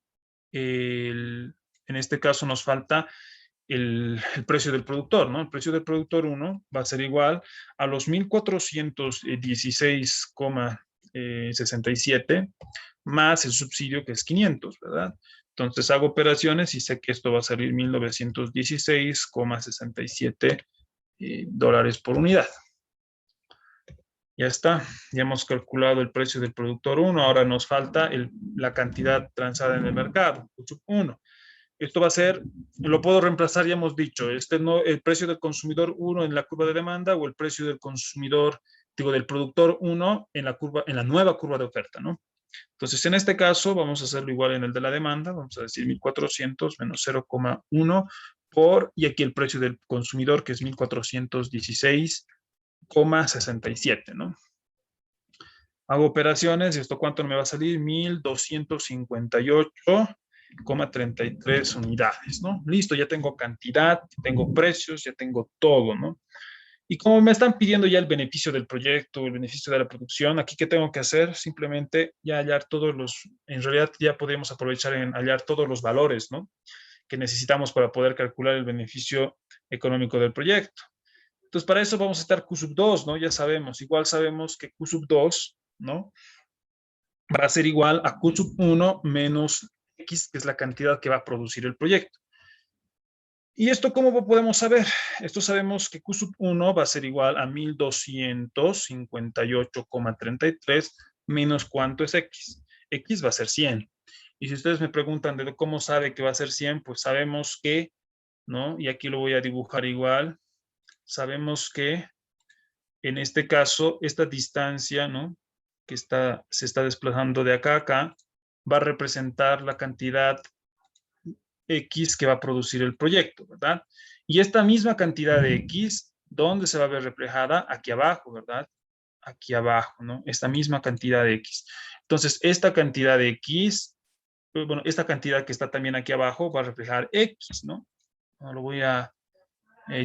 nos falta el precio del productor, ¿no? El precio del productor 1 va a ser igual a los 1.416,67 más el subsidio, que es 500, ¿verdad? Entonces hago operaciones y sé que esto va a salir 1.916,67 dólares por unidad. Ya está, ya hemos calculado el precio del productor 1, ahora nos falta la cantidad transada en el mercado, 1. Esto va a ser, lo puedo reemplazar, ya hemos dicho, no, el precio del consumidor 1 en la curva de demanda, o el precio del consumidor, digo, del productor 1 en la nueva curva de oferta, ¿no? Entonces, en este caso, vamos a hacerlo igual en el de la demanda, vamos a decir 1.400 menos 0,1 y aquí el precio del consumidor, que es 1.416,67, ¿no? Hago operaciones, ¿y esto cuánto me va a salir? 1.258,33 unidades, ¿no? Listo, ya tengo cantidad, tengo precios, ya tengo todo, ¿no? Y como me están pidiendo ya el beneficio del proyecto, el beneficio de la producción, aquí ¿qué tengo que hacer? Simplemente ya hallar en realidad ya podemos aprovechar en hallar todos los valores, ¿no? Que necesitamos para poder calcular el beneficio económico del proyecto. Entonces, para eso vamos a estar Q sub 2, ¿no? Ya sabemos, igual sabemos que Q sub 2, ¿no? Va a ser igual a Q sub 1 menos X, que es la cantidad que va a producir el proyecto. ¿Y esto cómo podemos saber? Esto sabemos que Q sub 1 va a ser igual a 1.258,33 menos ¿cuánto es X? X va a ser 100. Y si ustedes me preguntan de cómo sabe que va a ser 100, pues sabemos que, ¿no? Y aquí lo voy a dibujar igual. Sabemos que en este caso, esta distancia, ¿no? Que se está desplazando de acá a acá, va a representar la cantidad X que va a producir el proyecto, ¿verdad? Y esta misma cantidad de X, ¿dónde se va a ver reflejada? Aquí abajo, ¿verdad? Aquí abajo, ¿no? Esta misma cantidad de X. Entonces, esta cantidad de X, bueno, esta cantidad que está también aquí abajo va a reflejar X, ¿no? No lo voy a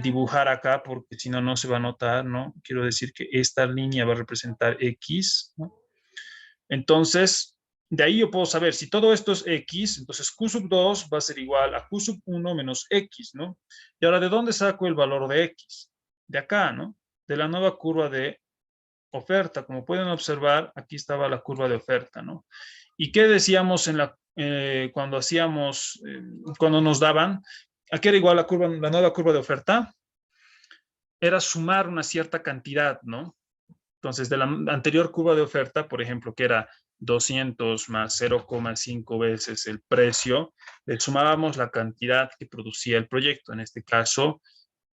dibujar acá porque si no, no se va a notar, ¿no? Quiero decir que esta línea va a representar X, ¿no? Entonces, de ahí yo puedo saber si todo esto es X, entonces Q sub 2 va a ser igual a Q sub 1 menos X, ¿no? Y ahora, ¿de dónde saco el valor de X? De acá, ¿no? De la nueva curva de oferta. Como pueden observar, aquí estaba la curva de oferta, ¿no? ¿Y qué decíamos cuando hacíamos, cuando nos daban? Aquí era igual la nueva curva de oferta, era sumar una cierta cantidad, ¿no? Entonces, de la anterior curva de oferta, por ejemplo, que era 200 más 0,5 veces el precio, le sumábamos la cantidad que producía el proyecto. En este caso,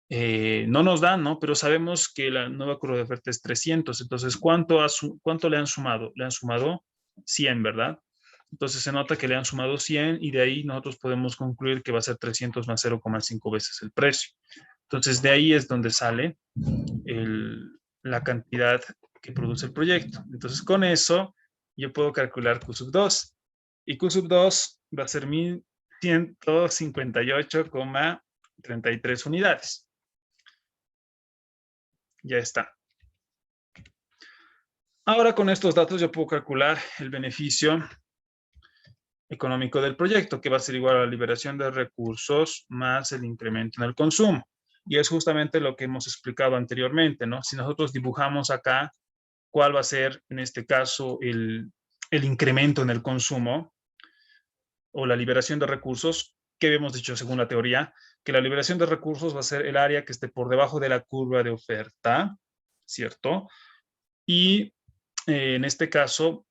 no nos dan, ¿no? Pero sabemos que la nueva curva de oferta es 300. Entonces, ¿cuánto le han sumado? Le han sumado 100, ¿verdad? Entonces, se nota que le han sumado 100 y de ahí nosotros podemos concluir que va a ser 300 más 0,5 veces el precio. Entonces, de ahí es donde sale la cantidad que produce el proyecto. Entonces, con eso, yo puedo calcular Q sub 2. Y Q sub 2 va a ser 1158,33 unidades. Ya está. Ahora, con estos datos, yo puedo calcular el beneficio económico del proyecto, que va a ser igual a la liberación de recursos más el incremento en el consumo. Y es justamente lo que hemos explicado anteriormente, ¿no? Si nosotros dibujamos acá cuál va a ser, en este caso, el incremento en el consumo o la liberación de recursos, que hemos dicho según la teoría, que la liberación de recursos va a ser el área que esté por debajo de la curva de oferta, ¿cierto? Y en este caso,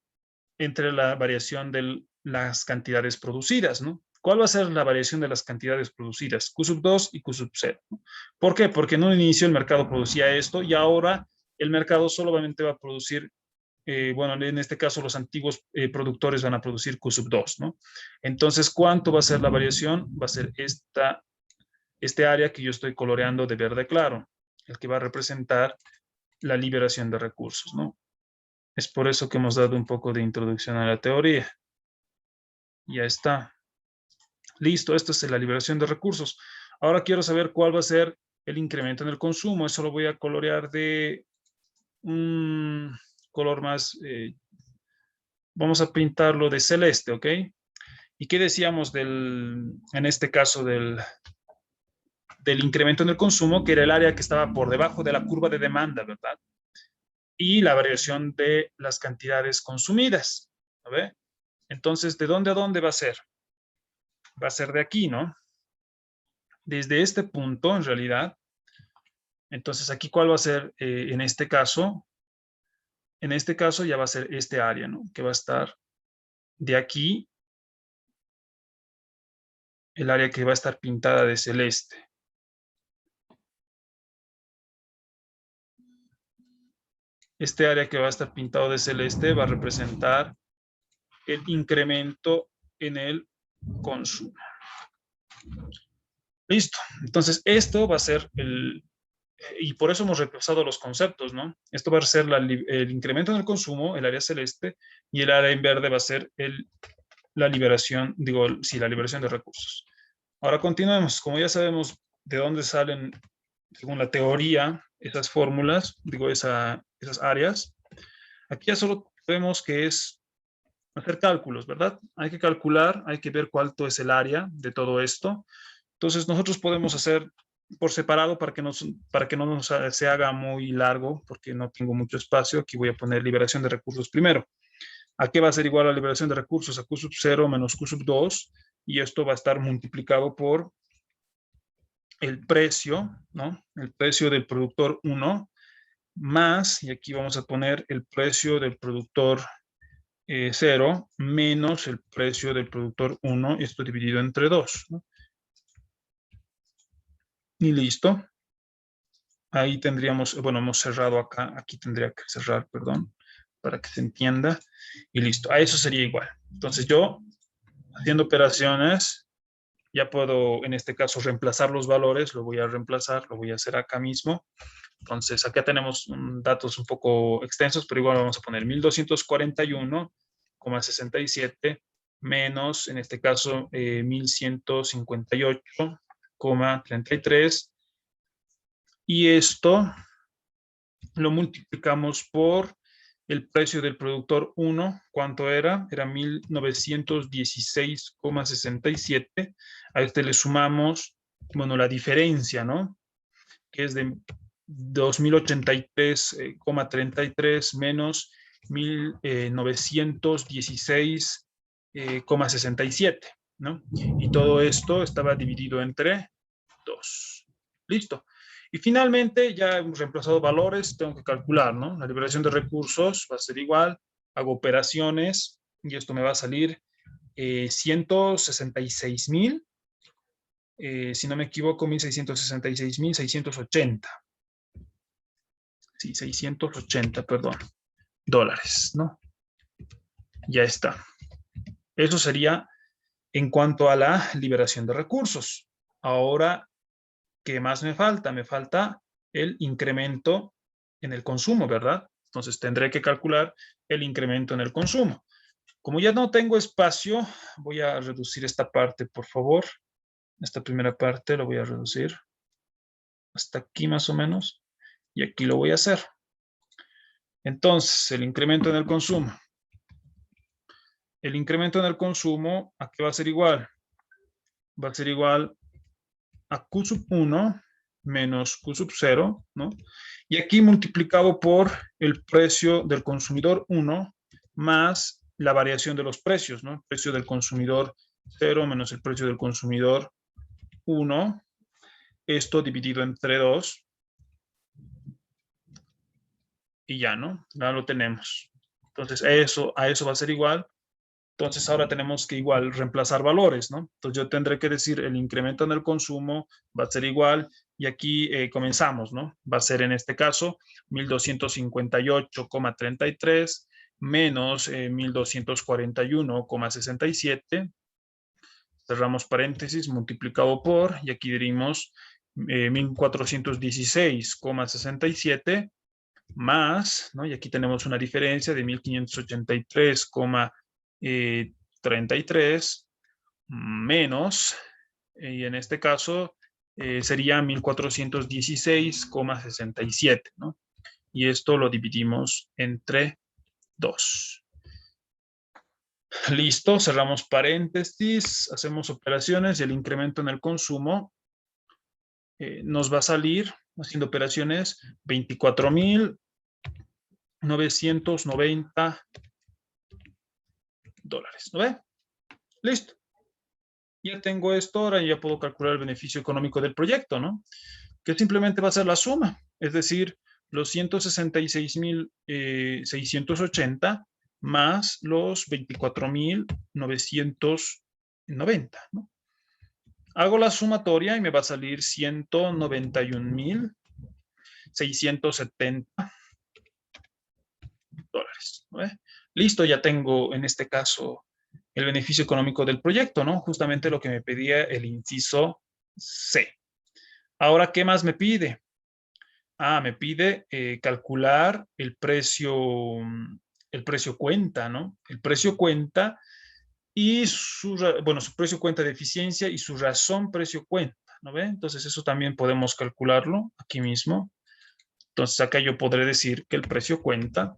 entre la variación de las cantidades producidas, ¿no? ¿Cuál va a ser la variación de las cantidades producidas? Q sub 2 y Q sub 0. ¿No? ¿Por qué? Porque en un inicio el mercado producía esto y ahora el mercado solamente va a producir, bueno, en este caso los antiguos productores van a producir Q sub 2, ¿no? Entonces, ¿cuánto va a ser la variación? Va a ser este área que yo estoy coloreando de verde claro, el que va a representar la liberación de recursos, ¿no? Es por eso que hemos dado un poco de introducción a la teoría. Ya está. Listo, esto es la liberación de recursos. Ahora quiero saber cuál va a ser el incremento en el consumo. Eso lo voy a colorear de un color más, vamos a pintarlo de celeste, ¿ok? ¿Y qué decíamos en este caso del incremento en el consumo? Que era el área que estaba por debajo de la curva de demanda, ¿verdad? Y la variación de las cantidades consumidas, ¿verdad? Entonces, ¿de dónde a dónde va a ser? Va a ser de aquí, ¿no? Desde este punto, en realidad. Entonces, aquí, ¿cuál va a ser en este caso? En este caso ya va a ser este área, ¿no? Que va a estar de aquí, el área que va a estar pintada de celeste. Este área que va a estar pintado de celeste va a representar el incremento en el consumo. Listo. Entonces, esto va a ser y por eso hemos repasado los conceptos, ¿no? Esto va a ser el incremento en el consumo, el área celeste, y el área en verde va a ser la liberación, la liberación de recursos. Ahora continuemos. Como ya sabemos de dónde salen, según la teoría, esas fórmulas, esas áreas, aquí ya solo vemos que es hacer cálculos, ¿verdad? Hay que calcular, hay que ver cuánto es el área de todo esto. Entonces, nosotros podemos hacer por separado para que no se haga muy largo, porque no tengo mucho espacio. Aquí voy a poner liberación de recursos primero. ¿A qué va a ser igual la liberación de recursos? A Q sub 0 menos Q sub 2, y esto va a estar multiplicado por el precio, ¿no? El precio del productor 1 más, y aquí vamos a poner el precio del productor 0 menos el precio del productor 1, esto dividido entre 2, ¿no? Y listo. Ahí tendríamos, bueno, hemos cerrado acá, aquí tendría que cerrar, perdón, para que se entienda. Y listo, a eso sería igual. Entonces yo, haciendo operaciones, ya puedo, en este caso, reemplazar los valores, lo voy a reemplazar, lo voy a hacer acá mismo. Entonces, acá tenemos datos un poco extensos, pero igual vamos a poner 1241,67 menos, en este caso, 1158,33. Y esto lo multiplicamos por el precio del productor 1, ¿cuánto era? Era 1916,67. A este le sumamos, bueno, la diferencia, ¿no? Que es de 2083,33 menos 1916,67, ¿no? Y todo esto estaba dividido entre 2. Listo. Y finalmente ya hemos reemplazado valores, tengo que calcular, ¿no? La liberación de recursos va a ser igual, hago operaciones y esto me va a salir 166,000, si no me equivoco, 1,666,680. Sí, 680, perdón, dólares, ¿no? Ya está. Eso sería en cuanto a la liberación de recursos. Ahora, ¿qué más me falta? Me falta el incremento en el consumo, ¿verdad? Entonces tendré que calcular el incremento en el consumo. Como ya no tengo espacio, voy a reducir esta parte, por favor. Esta primera parte lo voy a reducir hasta aquí más o menos. Y aquí lo voy a hacer. Entonces, el incremento en el consumo. El incremento en el consumo, ¿a qué va a ser igual? Va a ser igual a Q sub 1 menos Q sub 0, ¿no? Y aquí multiplicado por el precio del consumidor 1 más la variación de los precios, ¿no? El precio del consumidor 0 menos el precio del consumidor 1. Esto dividido entre 2. Y ya, ¿no? Ya lo tenemos. Entonces, a eso va a ser igual. Entonces, ahora tenemos que igual reemplazar valores, ¿no? Entonces, yo tendré que decir el incremento en el consumo va a ser igual, y aquí comenzamos, ¿no? Va a ser en este caso 1,258,33 menos 1,241,67. Cerramos paréntesis, multiplicado por, y aquí dirimos 1,416,67 más, ¿no? Y aquí tenemos una diferencia de 1,583,33 menos, y en este caso sería 1,416,67, ¿no? Y esto lo dividimos entre 2. Listo, cerramos paréntesis, hacemos operaciones y el incremento en el consumo nos va a salir, haciendo operaciones, 24,990 dólares, ¿no ve? Listo. Ya tengo esto, ahora ya puedo calcular el beneficio económico del proyecto, ¿no? Que simplemente va a ser la suma, es decir, los 166,680 más los 24,990, ¿no? Hago la sumatoria y me va a salir 191,670 dólares, ¿no? Listo, ya tengo en este caso el beneficio económico del proyecto, ¿no? Justamente lo que me pedía el inciso C. Ahora, ¿qué más me pide? Me pide calcular el precio cuenta, ¿no? El precio cuenta y su precio cuenta de eficiencia y su razón precio cuenta, ¿no ve? Entonces eso también podemos calcularlo aquí mismo. Entonces acá yo podré decir que el precio cuenta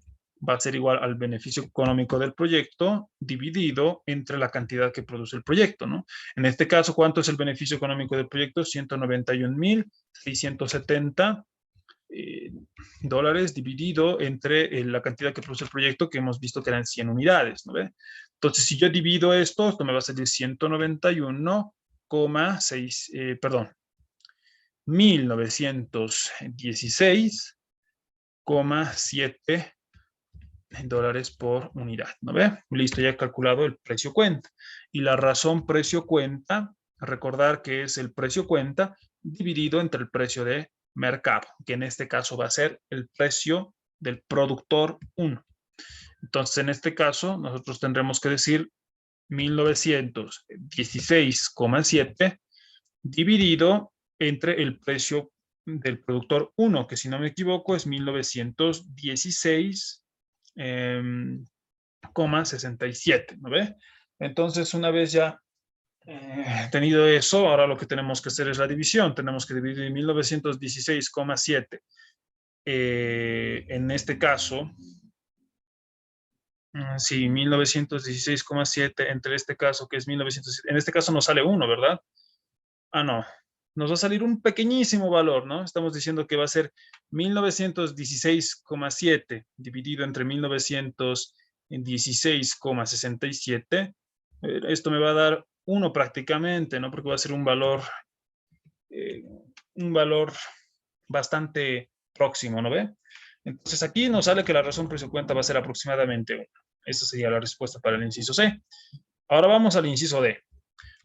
va a ser igual al beneficio económico del proyecto dividido entre la cantidad que produce el proyecto, ¿no? En este caso, ¿cuánto es el beneficio económico del proyecto? 191,670 dólares dividido entre la cantidad que produce el proyecto, que hemos visto que eran 100 unidades, ¿no ve? Entonces, si yo divido esto me va a salir 191,6, perdón, 1916,7 dólares por unidad, ¿no ve? Listo, ya he calculado el precio cuenta. Y la razón precio cuenta, recordar que es el precio cuenta dividido entre el precio de mercado, que en este caso va a ser el precio del productor 1. Entonces, en este caso, nosotros tendremos que decir 1916,7 dividido entre el precio del productor 1, que si no me equivoco es 1916,67, ¿no ve? Entonces, una vez ya tenido eso, ahora lo que tenemos que hacer es la división. Tenemos que dividir 1916,7 en este caso Sí, 1916,7 entre este caso que es 1907. En este caso nos sale 1, ¿verdad? Ah, no. Nos va a salir un pequeñísimo valor, ¿no? Estamos diciendo que va a ser 1916,7 dividido entre 1916,67. Esto me va a dar 1 prácticamente, ¿no? Porque va a ser eh, un valor bastante próximo, ¿no ve? Entonces aquí nos sale que la razón precio cuenta va a ser aproximadamente 1. Esa sería la respuesta para el inciso C. Ahora vamos al inciso D.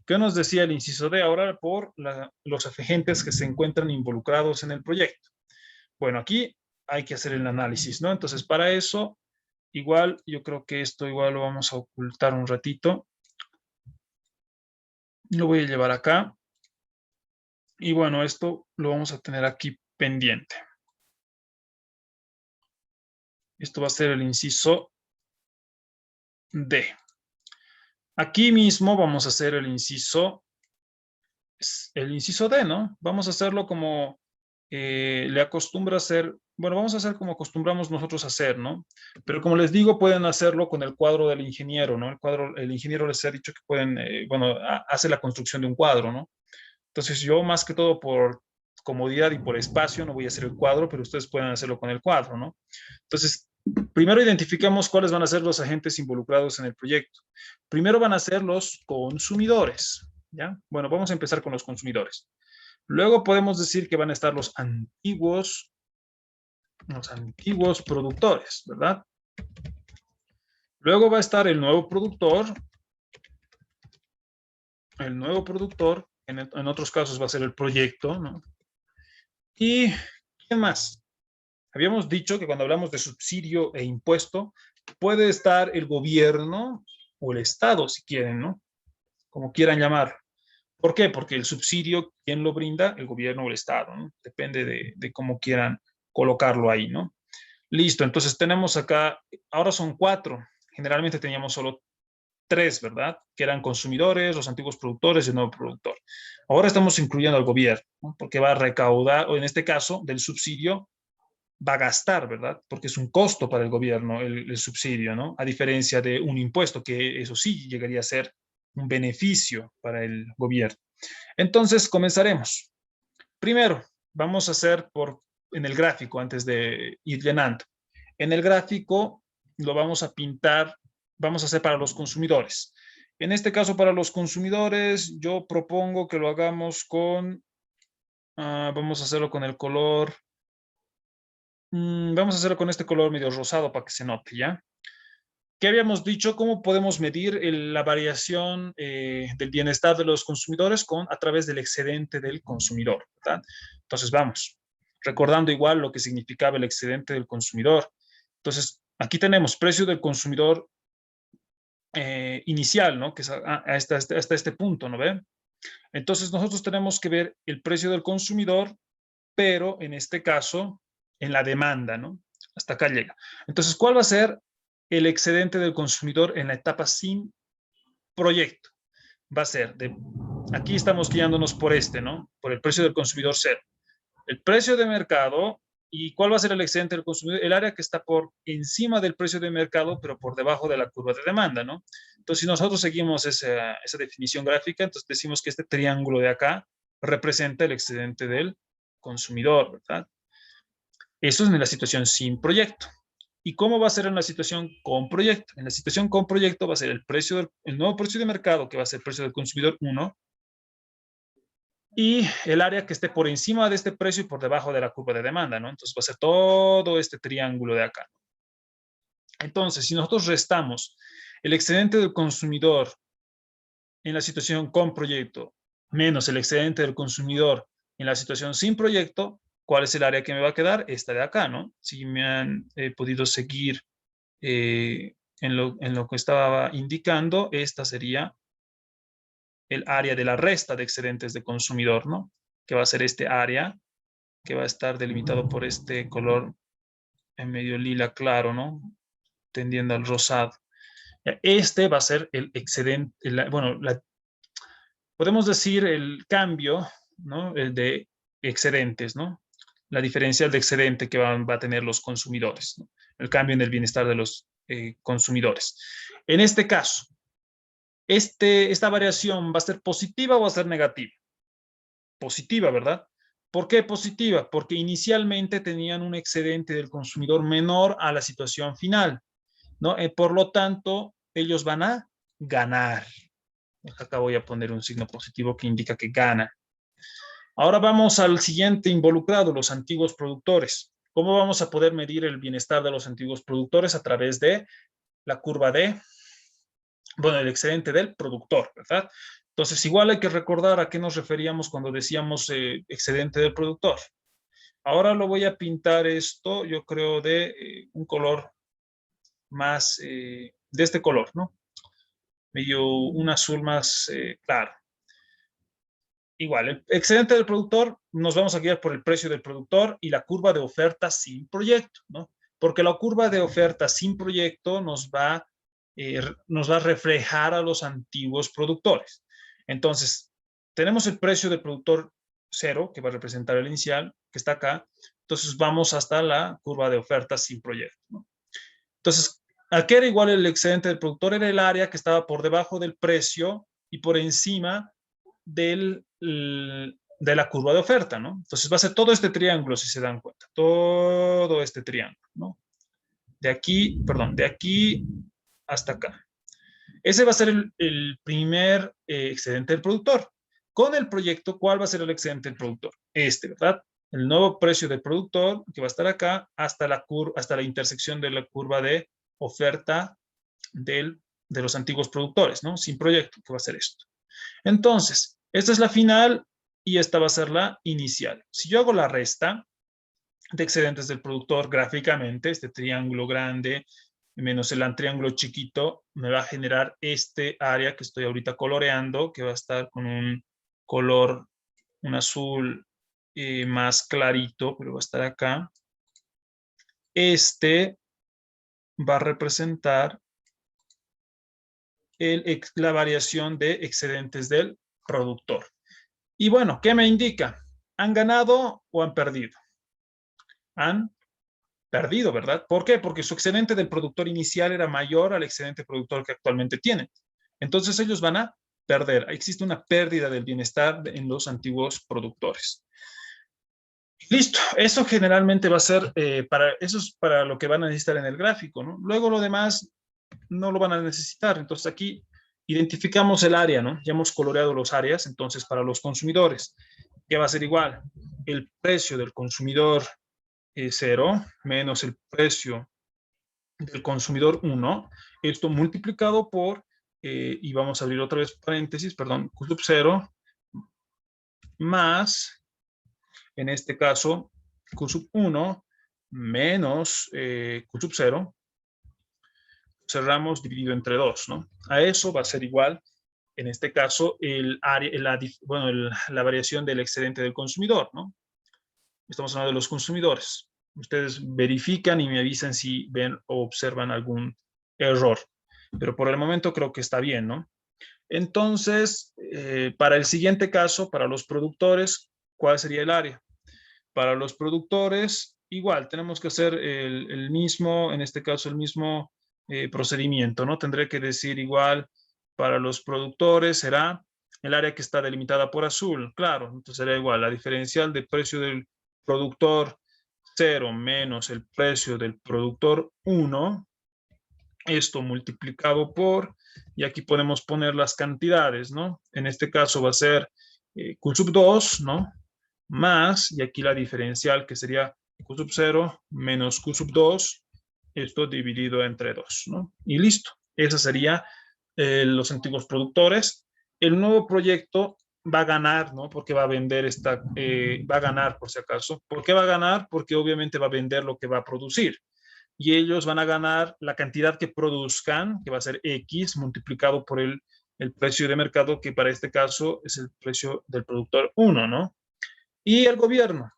¿Qué nos decía el inciso D? Ahora por los agentes que se encuentran involucrados en el proyecto. Bueno, aquí hay que hacer el análisis, ¿no? Entonces, para eso, igual, yo creo que esto igual lo vamos a ocultar un ratito. Lo voy a llevar acá. Y bueno, esto lo vamos a tener aquí pendiente. Esto va a ser el inciso D. Aquí mismo vamos a hacer el inciso D, ¿no? Vamos a hacerlo como le acostumbra hacer, bueno, vamos a hacer como acostumbramos nosotros a hacer, ¿no? Pero como les digo, pueden hacerlo con el cuadro del ingeniero, ¿no? El ingeniero les ha dicho que pueden, bueno, hace la construcción de un cuadro, ¿no? Entonces yo más que todo por comodidad y por espacio no voy a hacer el cuadro, pero ustedes pueden hacerlo con el cuadro, ¿no? Entonces, primero identificamos cuáles van a ser los agentes involucrados en el proyecto. Primero van a ser los consumidores, ¿ya? Bueno, vamos a empezar con los consumidores. Luego podemos decir que van a estar los antiguos productores, ¿verdad? Luego va a estar el nuevo productor, en otros casos va a ser el proyecto, ¿no? ¿Y quién más? Habíamos dicho que cuando hablamos de subsidio e impuesto, puede estar el gobierno o el Estado, si quieren, ¿no? Como quieran llamar. ¿Por qué? Porque el subsidio, ¿quién lo brinda? El gobierno o el Estado, ¿no? Depende de cómo quieran colocarlo ahí, ¿no? Listo, entonces tenemos acá, ahora son 4. Generalmente teníamos solo 3, ¿verdad? Que eran consumidores, los antiguos productores y el nuevo productor. Ahora estamos incluyendo al gobierno, ¿no? Porque va a recaudar, o en este caso, del subsidio, va a gastar, ¿verdad? Porque es un costo para el gobierno el subsidio, ¿no? A diferencia de un impuesto, que eso sí llegaría a ser un beneficio para el gobierno. Entonces, comenzaremos. Primero, vamos a hacer en el gráfico, antes de ir llenando. En el gráfico lo vamos a pintar, vamos a hacer para los consumidores. En este caso, para los consumidores, yo propongo que lo hagamos vamos a hacerlo con el color, vamos a hacerlo con este color medio rosado para que se note, ¿ya? ¿Qué habíamos dicho? ¿Cómo podemos medir la variación del bienestar de los consumidores a través del excedente del consumidor, ¿verdad? Entonces, vamos, recordando igual lo que significaba el excedente del consumidor. Entonces, aquí tenemos precio del consumidor inicial, ¿no? Que es hasta este punto, ¿no ve? Entonces, nosotros tenemos que ver el precio del consumidor, pero en este caso, en la demanda, ¿no? Hasta acá llega. Entonces, ¿cuál va a ser el excedente del consumidor en la etapa sin proyecto? Va a ser aquí estamos guiándonos por ¿no? Por el precio del consumidor cero. El precio de mercado, ¿y cuál va a ser el excedente del consumidor? El área que está por encima del precio de mercado, pero por debajo de la curva de demanda, ¿no? Entonces, si nosotros seguimos esa definición gráfica, entonces decimos que este triángulo de acá representa el excedente del consumidor, ¿verdad? Eso es en la situación sin proyecto. ¿Y cómo va a ser en la situación con proyecto? En la situación con proyecto va a ser el nuevo precio de mercado, que va a ser el precio del consumidor 1, y el área que esté por encima de este precio y por debajo de la curva de demanda, ¿no? Entonces va a ser todo este triángulo de acá. Entonces, si nosotros restamos el excedente del consumidor en la situación con proyecto menos el excedente del consumidor en la situación sin proyecto, ¿cuál es el área que me va a quedar? Esta de acá, ¿no? Si me han podido seguir en lo que estaba indicando, esta sería el área de la resta de excedentes de consumidor, ¿no? Que va a ser este área que va a estar delimitado por este color en medio lila claro, ¿no? Tendiendo al rosado. Este va a ser el excedente, bueno, podemos decir el cambio, ¿no? El de excedentes, ¿no? La diferencial de excedente que va a tener los consumidores, ¿no? El cambio en el bienestar de los consumidores. En este caso, esta variación va a ser positiva o va a ser negativa. Positiva, ¿verdad? ¿Por qué positiva? Porque inicialmente tenían un excedente del consumidor menor a la situación final, ¿no? Por lo tanto, ellos van a ganar. Acá voy a poner un signo positivo que indica que gana. Ahora vamos al siguiente involucrado, los antiguos productores. ¿Cómo vamos a poder medir el bienestar de los antiguos productores? A través de la curva de, bueno, el excedente del productor, ¿verdad? Entonces, igual hay que recordar a qué nos referíamos cuando decíamos excedente del productor. Ahora lo voy a pintar esto, yo creo, de un color más, de este color, ¿no? Medio un azul más claro. Igual, el excedente del productor, nos vamos a guiar por el precio del productor y la curva de oferta sin proyecto, ¿no? Porque la curva de oferta sin proyecto nos va a reflejar a los antiguos productores. Entonces, tenemos el precio del productor cero, que va a representar el inicial, que está acá. Entonces, vamos hasta la curva de oferta sin proyecto, ¿no? Entonces, ¿a qué era igual el excedente del productor? Era el área que estaba por debajo del precio y por encima de la curva de oferta, ¿no? Entonces va a ser todo este triángulo, si se dan cuenta, todo este triángulo, ¿no? De aquí, perdón, de aquí hasta acá. Ese va a ser el primer excedente del productor. Con el proyecto, ¿cuál va a ser el excedente del productor? Este, ¿verdad? El nuevo precio del productor, que va a estar acá, hasta la intersección de la curva de oferta de los antiguos productores, ¿no? Sin proyecto, que va a ser esto. Entonces, esta es la final y esta va a ser la inicial. Si yo hago la resta de excedentes del productor gráficamente, este triángulo grande menos el triángulo chiquito, me va a generar este área que estoy ahorita coloreando, que va a estar con un color, un azul más clarito, pero va a estar acá. Este va a representar la variación de excedentes del productor. Y bueno, ¿qué me indica? ¿Han ganado o han perdido? Han perdido, ¿verdad? ¿Por qué? Porque su excedente del productor inicial era mayor al excedente productor que actualmente tienen. Entonces ellos van a perder. Existe una pérdida del bienestar en los antiguos productores. Listo, eso generalmente va a ser eso es para lo que van a necesitar en el gráfico, ¿no? Luego lo demás no lo van a necesitar. Entonces aquí identificamos el área, ¿no? Ya hemos coloreado los áreas, entonces para los consumidores, ¿qué va a ser igual? El precio del consumidor 0 menos el precio del consumidor 1, esto multiplicado por, y vamos a abrir otra vez paréntesis, perdón, Q sub 0 más, en este caso, Q sub 1 menos Q sub 0, cerramos dividido entre 2, ¿no? A eso va a ser igual, en este caso, la variación del excedente del consumidor, ¿no? Estamos hablando de los consumidores. Ustedes verifican y me avisan si ven o observan algún error. Pero por el momento creo que está bien, ¿no? Entonces, para el siguiente caso, para los productores, ¿cuál sería el área? Para los productores, igual, tenemos que hacer el mismo, en este caso, el mismo procedimiento, ¿no? Tendré que decir igual, para los productores será el área que está delimitada por azul, claro, entonces será igual, la diferencial de precio del productor 0 menos el precio del productor 1, esto multiplicado por, y aquí podemos poner las cantidades, ¿no? En este caso va a ser Q sub 2, ¿no? Más, y aquí la diferencial que sería Q sub 0 menos Q sub 2, esto dividido entre 2, ¿no? Y listo, esa sería los antiguos productores. El nuevo proyecto va a ganar, ¿no? Porque va a vender va a ganar por si acaso. ¿Por qué va a ganar? Porque obviamente va a vender lo que va a producir. Y ellos van a ganar la cantidad que produzcan, que va a ser X, multiplicado por el precio de mercado, que para este caso es el precio del productor 1, ¿no? Y el gobierno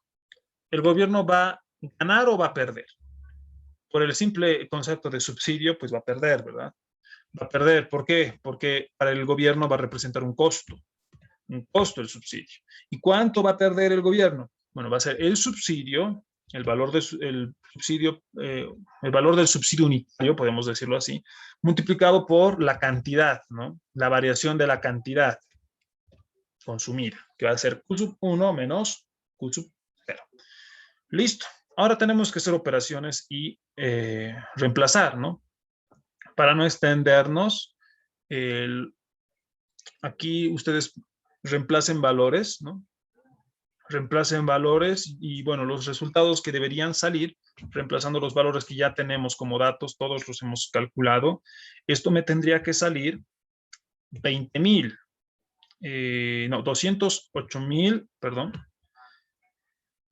va a ganar o va a perder. Por el simple concepto de subsidio, pues va a perder, ¿verdad? Va a perder. ¿Por qué? Porque para el gobierno va a representar un costo el subsidio. ¿Y cuánto va a perder el gobierno? Bueno, va a ser el subsidio, el valor del subsidio, el valor del subsidio unitario, podemos decirlo así, multiplicado por la cantidad, ¿no? La variación de la cantidad consumida, que va a ser Q sub 1 menos Q sub 0. Listo. Ahora tenemos que hacer operaciones y reemplazar, ¿no? Para no extendernos, aquí ustedes reemplacen valores, ¿no? Reemplacen valores y, bueno, los resultados que deberían salir, reemplazando los valores que ya tenemos como datos, todos los hemos calculado. Esto me tendría que salir 20,000, no, 208,000, perdón,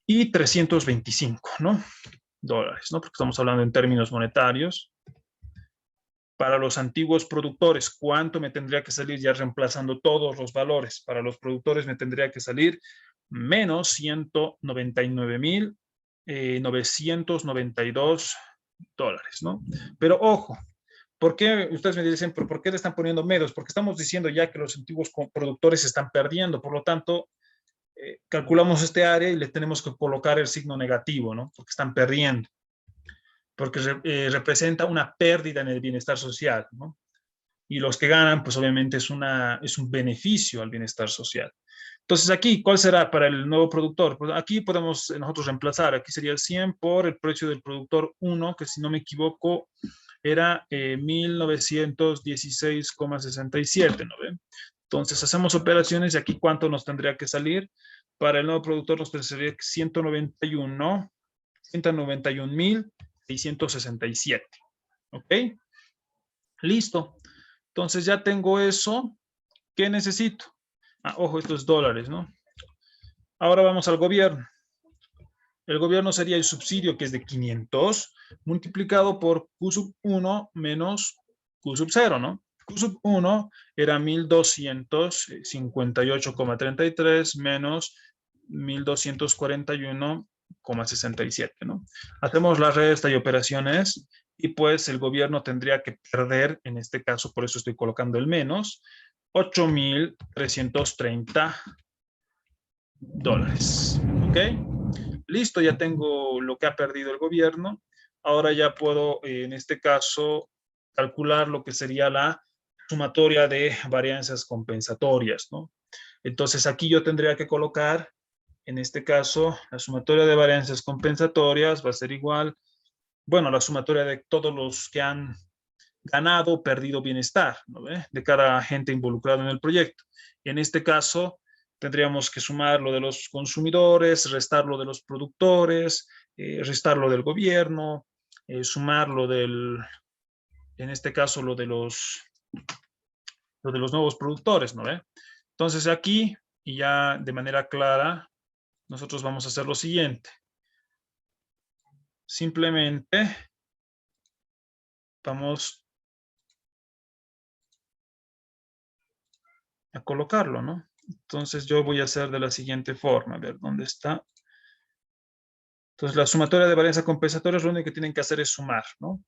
y 325, ¿no? Dólares, ¿no? Porque estamos hablando en términos monetarios. Para los antiguos productores, ¿cuánto me tendría que salir ya reemplazando todos los valores? Para los productores me tendría que salir menos 199,992 dólares, ¿no? Pero ojo, ¿por qué? Ustedes me dicen, ¿pero por qué le están poniendo medios? Porque estamos diciendo ya que los antiguos productores se están perdiendo, por lo tanto, calculamos este área y le tenemos que colocar el signo negativo, ¿no? Porque están perdiendo, porque representa una pérdida en el bienestar social, ¿no? Y los que ganan, pues obviamente es un beneficio al bienestar social. Entonces aquí, ¿cuál será para el nuevo productor? Pues aquí podemos nosotros reemplazar, aquí sería el 100 por el precio del productor 1, que si no me equivoco era 1916,67, ¿no ven? Entonces hacemos operaciones y aquí ¿cuánto nos tendría que salir? Para el nuevo productor nos tendría que 191,667, ¿ok? Listo. Entonces ya tengo eso. ¿Qué necesito? Ojo, esto es dólares, ¿no? Ahora vamos al gobierno. El gobierno sería el subsidio, que es de 500, multiplicado por Q sub 1 menos Q sub 0, ¿no? Q sub 1 era 1,258,33 menos 1,241,67, ¿no? Hacemos la resta y operaciones y pues el gobierno tendría que perder, en este caso, por eso estoy colocando el menos, 8,330 dólares, ¿ok? Listo, ya tengo lo que ha perdido el gobierno. Ahora ya puedo, en este caso, calcular lo que sería la sumatoria de varianzas compensatorias, ¿no? Entonces aquí yo tendría que colocar, en este caso, la sumatoria de varianzas compensatorias va a ser igual, bueno, la sumatoria de todos los que han ganado o perdido bienestar, ¿no ve? De cada agente involucrado en el proyecto. En este caso, tendríamos que sumar lo de los consumidores, restar lo de los productores, restar lo del gobierno, sumar lo del, en este caso, lo de los nuevos productores, ¿no ve? Entonces aquí, y ya de manera clara, nosotros vamos a hacer lo siguiente. Simplemente vamos a colocarlo, ¿no? Entonces yo voy a hacer de la siguiente forma, a ver dónde está. Entonces la sumatoria de varianza compensatoria, lo único que tienen que hacer es sumar, ¿no?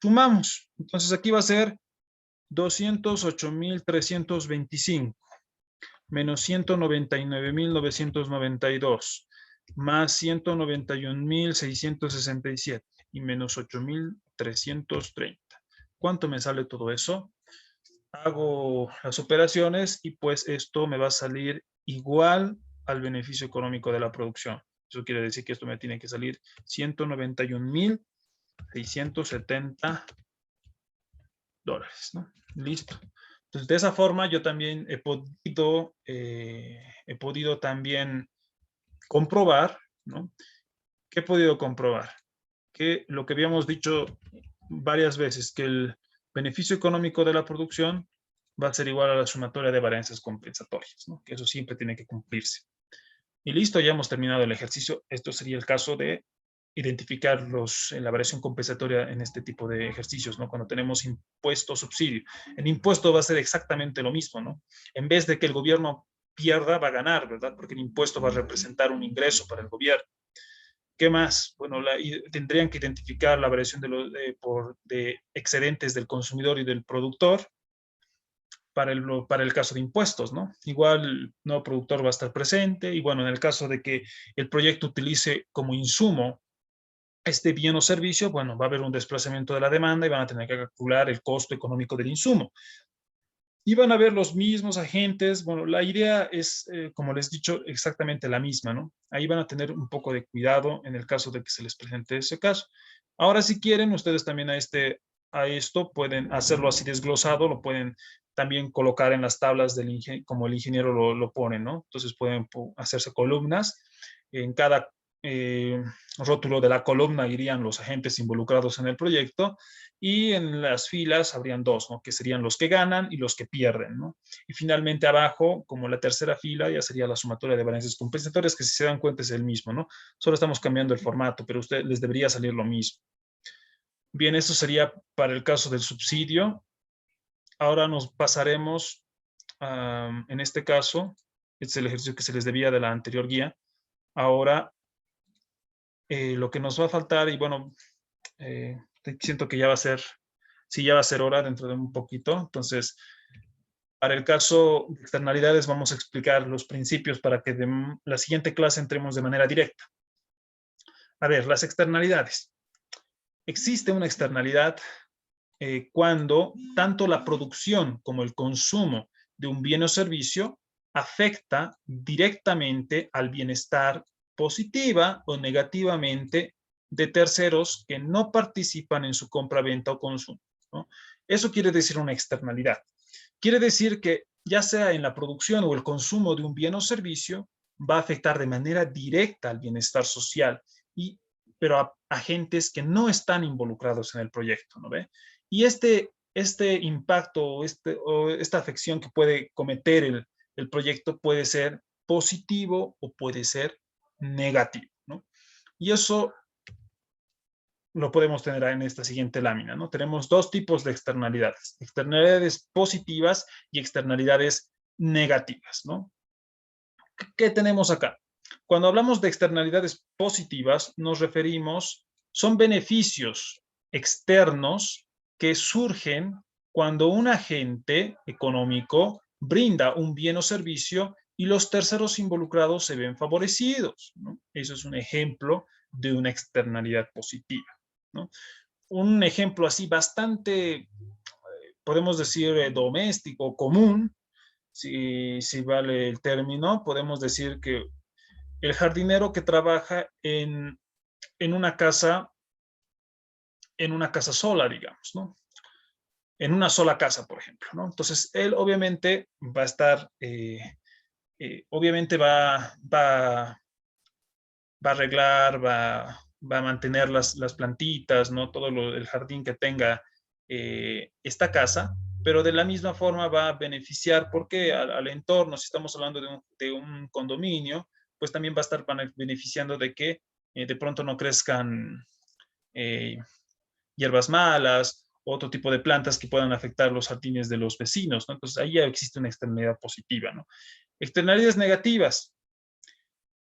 Sumamos. Entonces aquí va a ser 208,325 menos 199,992 más 191,667 y menos 8,330. ¿Cuánto me sale todo eso? Hago las operaciones y pues esto me va a salir igual al beneficio económico de la producción. Eso quiere decir que esto me tiene que salir 191,670 dólares, ¿no? Listo. Entonces, de esa forma yo también he podido también comprobar, ¿no? ¿Qué he podido comprobar? Que lo que habíamos dicho varias veces, que el beneficio económico de la producción va a ser igual a la sumatoria de varianzas compensatorias, ¿no? Que eso siempre tiene que cumplirse. Y listo, ya hemos terminado el ejercicio. Esto sería el caso de identificar la variación compensatoria en este tipo de ejercicios, ¿no? Cuando tenemos impuesto, subsidio. El impuesto va a ser exactamente lo mismo, ¿no? En vez de que el gobierno pierda, va a ganar, ¿verdad? Porque el impuesto va a representar un ingreso para el gobierno. ¿Qué más? Bueno, tendrían que identificar la variación de excedentes del consumidor y del productor para el caso de impuestos, ¿no? Igual el nuevo productor va a estar presente y bueno, en el caso de que el proyecto utilice como insumo este bien o servicio, bueno, va a haber un desplazamiento de la demanda y van a tener que calcular el costo económico del insumo. Y van a ver los mismos agentes. Bueno, la idea es, como les he dicho, exactamente la misma, ¿no? Ahí van a tener un poco de cuidado en el caso de que se les presente ese caso. Ahora, si quieren, ustedes también a esto pueden hacerlo así desglosado, lo pueden también colocar en las tablas como el ingeniero lo pone, ¿no? Entonces pueden hacerse columnas. En cada eh, rótulo de la columna irían los agentes involucrados en el proyecto y en las filas habrían dos, ¿no? Que serían los que ganan y los que pierden, ¿no? Y finalmente abajo, como la tercera fila, ya sería la sumatoria de varianzas compensatorias, que si se dan cuenta es el mismo, ¿no? Solo estamos cambiando el formato, pero a ustedes les debería salir lo mismo. Bien, eso sería para el caso del subsidio. Ahora nos pasaremos, en este caso, este es el ejercicio que se les debía de la anterior guía. Ahora, lo que nos va a faltar, y bueno, siento que ya va a ser, sí, ya va a ser hora dentro de un poquito. Entonces, para el caso de externalidades, vamos a explicar los principios para que de la siguiente clase entremos de manera directa. A ver, las externalidades. Existe una externalidad cuando tanto la producción como el consumo de un bien o servicio afecta directamente al bienestar positiva o negativamente de terceros que no participan en su compra, venta o consumo, ¿no? Eso quiere decir una externalidad. Quiere decir que ya sea en la producción o el consumo de un bien o servicio, va a afectar de manera directa al bienestar social, pero a agentes que no están involucrados en el proyecto, ¿no ve? Y este impacto o esta afección que puede cometer el proyecto puede ser positivo o puede ser negativo, ¿no? Y eso lo podemos tener en esta siguiente lámina, ¿no? Tenemos dos tipos de externalidades positivas y externalidades negativas, ¿no? ¿Qué tenemos acá? Cuando hablamos de externalidades positivas, nos referimos, son beneficios externos que surgen cuando un agente económico brinda un bien o servicio y los terceros involucrados se ven favorecidos, ¿no? Eso es un ejemplo de una externalidad positiva, ¿no? Un ejemplo así bastante, podemos decir, doméstico, común, si vale el término, podemos decir que el jardinero que trabaja en una casa sola, digamos, ¿no? En una sola casa, por ejemplo, ¿no? Entonces, él obviamente va a estar, obviamente va a arreglar, va a mantener las plantitas, ¿no? El jardín que tenga esta casa, pero de la misma forma va a beneficiar porque al entorno, si estamos hablando de un condominio, pues también va a estar beneficiando de que de pronto no crezcan eh, hierbas malas, otro tipo de plantas que puedan afectar los jardines de los vecinos, ¿no? Entonces ahí ya existe una externalidad positiva, ¿no? Externalidades negativas.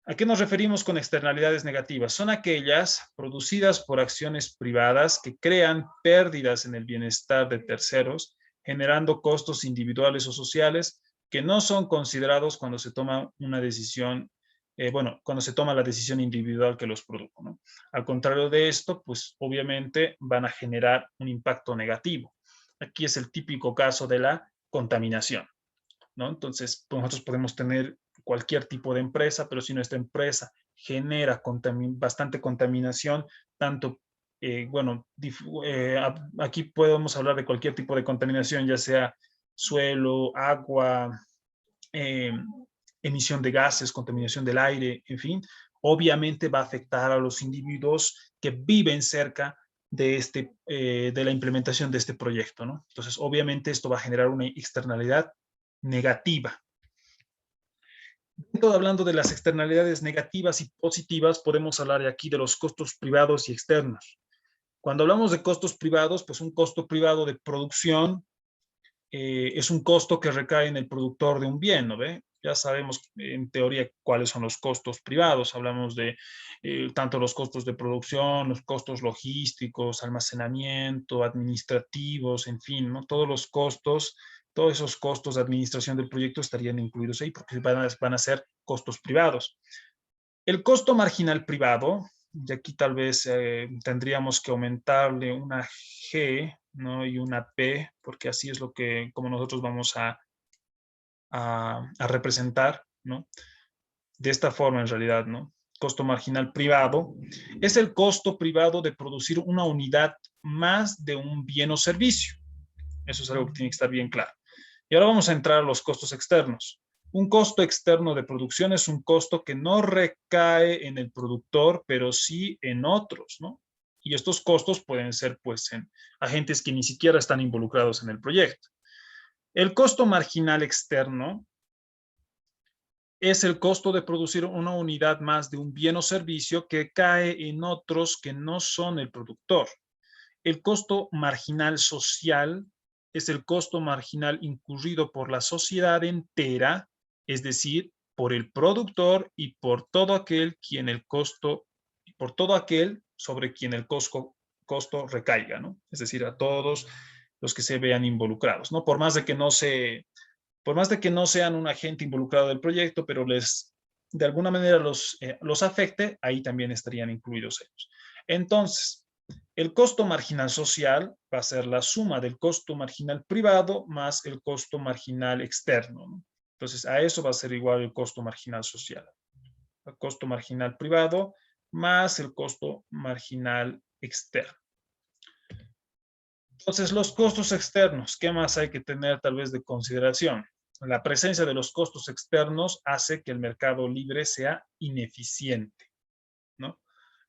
¿A qué nos referimos con externalidades negativas? Son aquellas producidas por acciones privadas que crean pérdidas en el bienestar de terceros, generando costos individuales o sociales que no son considerados cuando se toma una decisión, cuando se toma la decisión individual que los produjo, ¿no? Al contrario de esto, pues obviamente van a generar un impacto negativo. Aquí es el típico caso de la contaminación, ¿no? Entonces, pues nosotros podemos tener cualquier tipo de empresa, pero si nuestra empresa genera bastante contaminación, tanto, bueno, aquí podemos hablar de cualquier tipo de contaminación, ya sea suelo, agua, eh, emisión de gases, contaminación del aire, en fin, obviamente va a afectar a los individuos que viven cerca de la implementación de este proyecto, ¿no? Entonces, obviamente esto va a generar una externalidad negativa. Todo hablando de las externalidades negativas y positivas, podemos hablar aquí de los costos privados y externos. Cuando hablamos de costos privados, pues un costo privado de producción es un costo que recae en el productor de un bien, ¿no ve? Ya sabemos en teoría cuáles son los costos privados. Hablamos de tanto los costos de producción, los costos logísticos, almacenamiento, administrativos, en fin, ¿no? Todos esos costos de administración del proyecto estarían incluidos ahí porque van a ser costos privados. El costo marginal privado y aquí tal vez tendríamos que aumentarle una G, ¿no? Y una P, porque así es como nosotros vamos a representar, ¿no? De esta forma en realidad, ¿no? Costo marginal privado es el costo privado de producir una unidad más de un bien o servicio. Eso es algo que tiene que estar bien claro. Y ahora vamos a entrar a los costos externos. Un costo externo de producción es un costo que no recae en el productor, pero sí en otros, ¿no? Y estos costos pueden ser, pues, en agentes que ni siquiera están involucrados en el proyecto. El costo marginal externo es el costo de producir una unidad más de un bien o servicio que cae en otros que no son el productor. El costo marginal social es el costo marginal incurrido por la sociedad entera, es decir, por el productor y por todo aquel sobre quien el costo recaiga, ¿no? Es decir, a todos los que se vean involucrados, ¿no? Por más de que no sean un agente involucrado del proyecto, pero de alguna manera los afecte, ahí también estarían incluidos ellos. Entonces, el costo marginal social va a ser la suma del costo marginal privado más el costo marginal externo, ¿no? Entonces, a eso va a ser igual el costo marginal social. El costo marginal privado más el costo marginal externo. Entonces, los costos externos, ¿qué más hay que tener tal vez de consideración? La presencia de los costos externos hace que el mercado libre sea ineficiente, ¿no?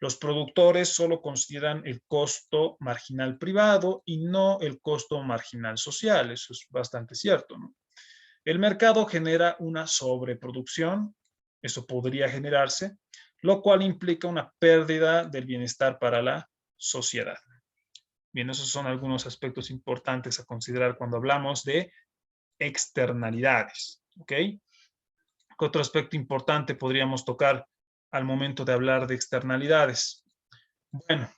Los productores solo consideran el costo marginal privado y no el costo marginal social. Eso es bastante cierto, ¿no? El mercado genera una sobreproducción, eso podría generarse, lo cual implica una pérdida del bienestar para la sociedad. Bien, esos son algunos aspectos importantes a considerar cuando hablamos de externalidades, ¿ok? Otro aspecto importante podríamos tocar al momento de hablar de externalidades. Bueno,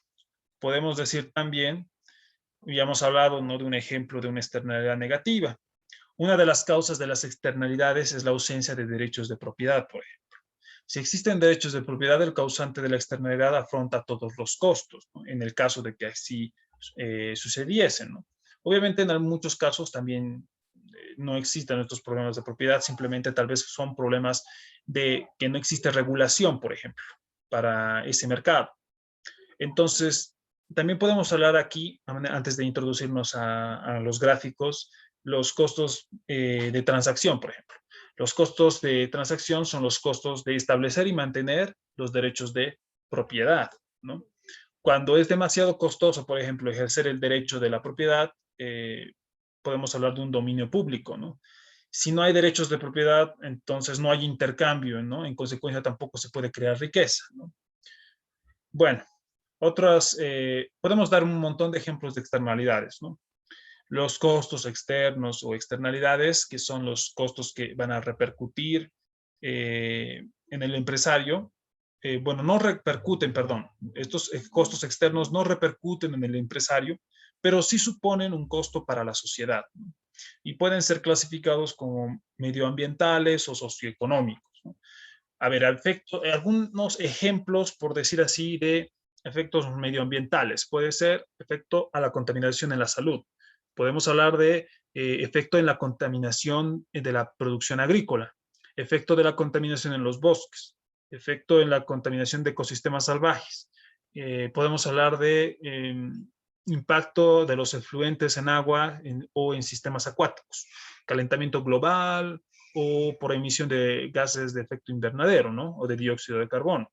podemos decir también, ya hemos hablado, ¿no?, de un ejemplo de una externalidad negativa. Una de las causas de las externalidades es la ausencia de derechos de propiedad, por ejemplo. Si existen derechos de propiedad, el causante de la externalidad afronta todos los costos, ¿no?, en el caso de que así sucediesen, ¿no? Obviamente en muchos casos también no existen estos problemas de propiedad, simplemente tal vez son problemas de que no existe regulación, por ejemplo, para ese mercado. Entonces, también podemos hablar aquí, antes de introducirnos a los gráficos, los costos de transacción, por ejemplo. Los costos de transacción son los costos de establecer y mantener los derechos de propiedad, ¿no? Cuando es demasiado costoso, por ejemplo, ejercer el derecho de la propiedad, podemos hablar de un dominio público, ¿no? Si no hay derechos de propiedad, entonces no hay intercambio, ¿no? En consecuencia, tampoco se puede crear riqueza, ¿no? Bueno, podemos dar un montón de ejemplos de externalidades, ¿no? Los costos externos o externalidades, que son los costos que van a repercutir en el empresario. Bueno, no repercuten, perdón, estos costos externos no repercuten en el empresario, pero sí suponen un costo para la sociedad, ¿no? Y pueden ser clasificados como medioambientales o socioeconómicos, ¿no? A ver, algunos ejemplos, por decir así, de efectos medioambientales. Puede ser efecto a la contaminación en la salud. Podemos hablar de efecto en la contaminación de la producción agrícola, efecto de la contaminación en los bosques, efecto en la contaminación de ecosistemas salvajes. Podemos hablar de impacto de los efluentes en agua o en sistemas acuáticos, calentamiento global, o por emisión de gases de efecto invernadero, ¿no?, o de dióxido de carbono.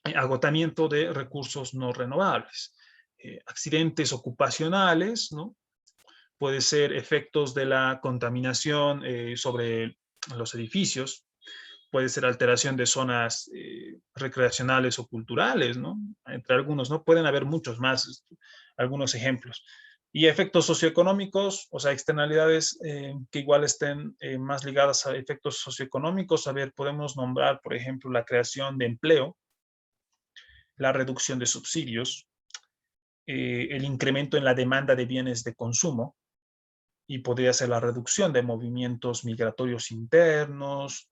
Agotamiento de recursos no renovables. Accidentes ocupacionales, ¿no? Puede ser efectos de la contaminación sobre los edificios. Puede ser alteración de zonas recreacionales o culturales, ¿no? Entre algunos, ¿no? Pueden haber muchos más, algunos ejemplos. Y efectos socioeconómicos, o sea, externalidades que igual estén más ligadas a efectos socioeconómicos. A ver, podemos nombrar, por ejemplo, la creación de empleo, la reducción de subsidios, el incremento en la demanda de bienes de consumo, y podría ser la reducción de movimientos migratorios internos,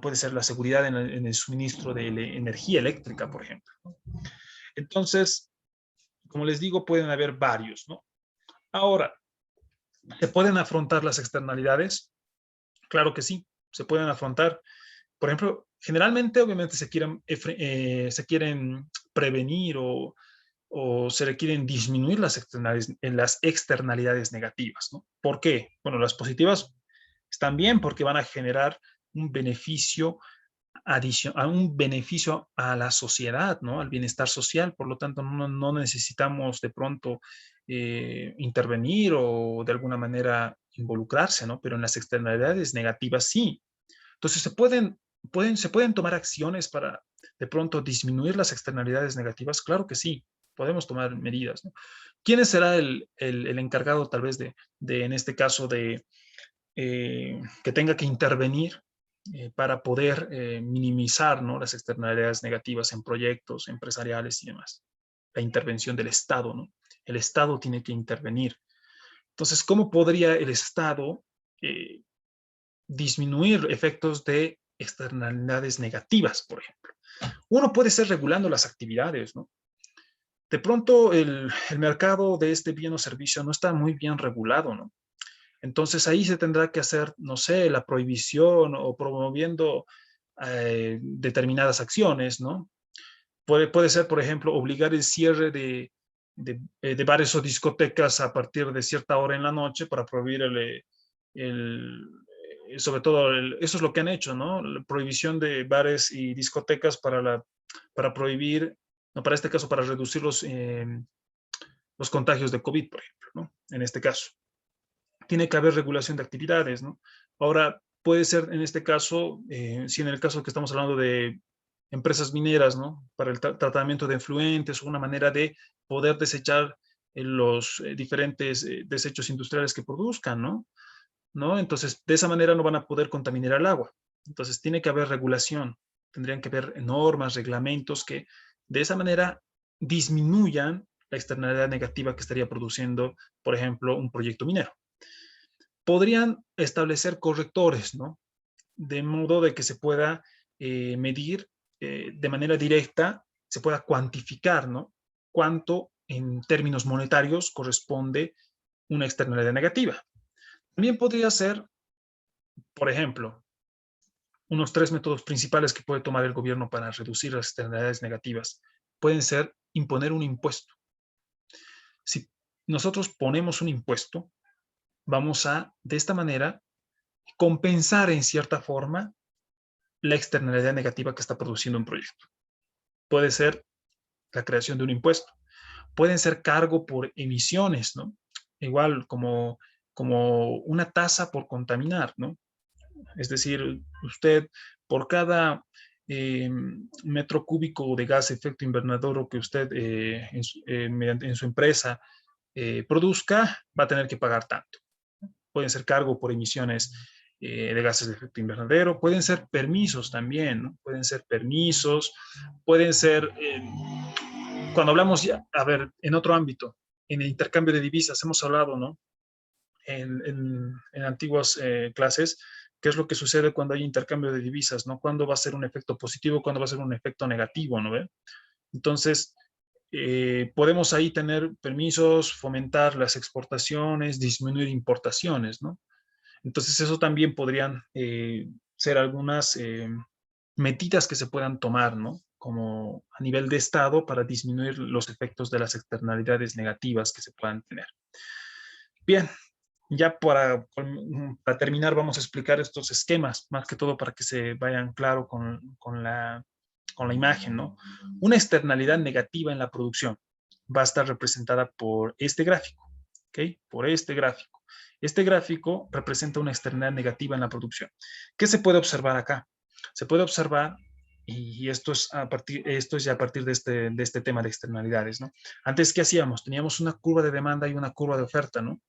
puede ser la seguridad en el suministro de energía eléctrica, por ejemplo, ¿no? Entonces, como les digo, pueden haber varios, ¿no? Ahora, ¿se pueden afrontar las externalidades? Claro que sí, se pueden afrontar. Por ejemplo, generalmente, obviamente, se quieren prevenir o se requieren disminuir las externalidades negativas, ¿no? ¿Por qué? Bueno, las positivas están bien porque van a generar un beneficio a un beneficio a la sociedad, ¿no? Al bienestar social. Por lo tanto, no necesitamos de pronto intervenir o de alguna manera involucrarse, ¿no? Pero en las externalidades negativas sí. Entonces, se pueden tomar acciones para de pronto disminuir las externalidades negativas. Claro que sí, podemos tomar medidas, ¿no? ¿Quién será el encargado tal vez en este caso, que tenga que intervenir para poder minimizar, ¿no?, las externalidades negativas en proyectos empresariales y demás? La intervención del Estado, ¿no? El Estado tiene que intervenir. Entonces, ¿cómo podría el Estado eh, disminuir efectos de externalidades negativas, por ejemplo? Uno puede ser regulando las actividades, ¿no? De pronto el mercado de este bien o servicio no está muy bien regulado, ¿no? Entonces ahí se tendrá que hacer, no sé, la prohibición o promoviendo determinadas acciones, ¿no? Puede ser, por ejemplo, obligar el cierre de bares o discotecas a partir de cierta hora en la noche para prohibir el sobre todo, eso es lo que han hecho, ¿no? La prohibición de bares y discotecas para prohibir, no, para este caso, para reducir los contagios de COVID, por ejemplo, ¿no? En este caso tiene que haber regulación de actividades, ¿no? Ahora, puede ser en este caso, si en el caso que estamos hablando de empresas mineras, ¿no? Para el tratamiento de efluentes, una manera de poder desechar los diferentes desechos industriales que produzcan, ¿no? ¿No? Entonces, de esa manera no van a poder contaminar el agua. Entonces, tiene que haber regulación. Tendrían que haber normas, reglamentos que de esa manera disminuyan la externalidad negativa que estaría produciendo, por ejemplo, un proyecto minero. Podrían establecer correctores, ¿no? De modo de que se pueda medir de manera directa, se pueda cuantificar, ¿no? Cuánto en términos monetarios corresponde una externalidad negativa. También podría ser, por ejemplo, unos 3 métodos principales que puede tomar el gobierno para reducir las externalidades negativas. Pueden ser imponer un impuesto. Si nosotros ponemos un impuesto, vamos a, de esta manera, compensar en cierta forma la externalidad negativa que está produciendo un proyecto. Puede ser la creación de un impuesto, pueden ser cargo por emisiones, ¿no? Igual como una tasa por contaminar, ¿no? Es decir, usted por cada metro cúbico de gas de efecto invernadero que usted en su empresa produzca, va a tener que pagar tanto. Pueden ser cargo por emisiones de gases de efecto invernadero, pueden ser permisos también, ¿no? Pueden ser permisos, pueden ser, cuando hablamos ya, a ver, en otro ámbito, en el intercambio de divisas, hemos hablado, ¿no? En antiguas clases, qué es lo que sucede cuando hay intercambio de divisas, ¿no? ¿Cuándo va a ser un efecto positivo, cuándo va a ser un efecto negativo, ¿no ve? Entonces, podemos ahí tener permisos, fomentar las exportaciones, disminuir importaciones, ¿no? Entonces, eso también podrían ser algunas medidas que se puedan tomar, ¿no? Como a nivel de Estado para disminuir los efectos de las externalidades negativas que se puedan tener. Bien, ya para terminar vamos a explicar estos esquemas, más que todo para que se vayan claro con la imagen, ¿no? Una externalidad negativa en la producción va a estar representada por este gráfico, ¿ok? Por este gráfico. Este gráfico representa una externalidad negativa en la producción. ¿Qué se puede observar acá? Se puede observar, y esto es ya a partir de este tema de externalidades, ¿no? Antes, ¿qué hacíamos? Teníamos una curva de demanda y una curva de oferta, ¿no?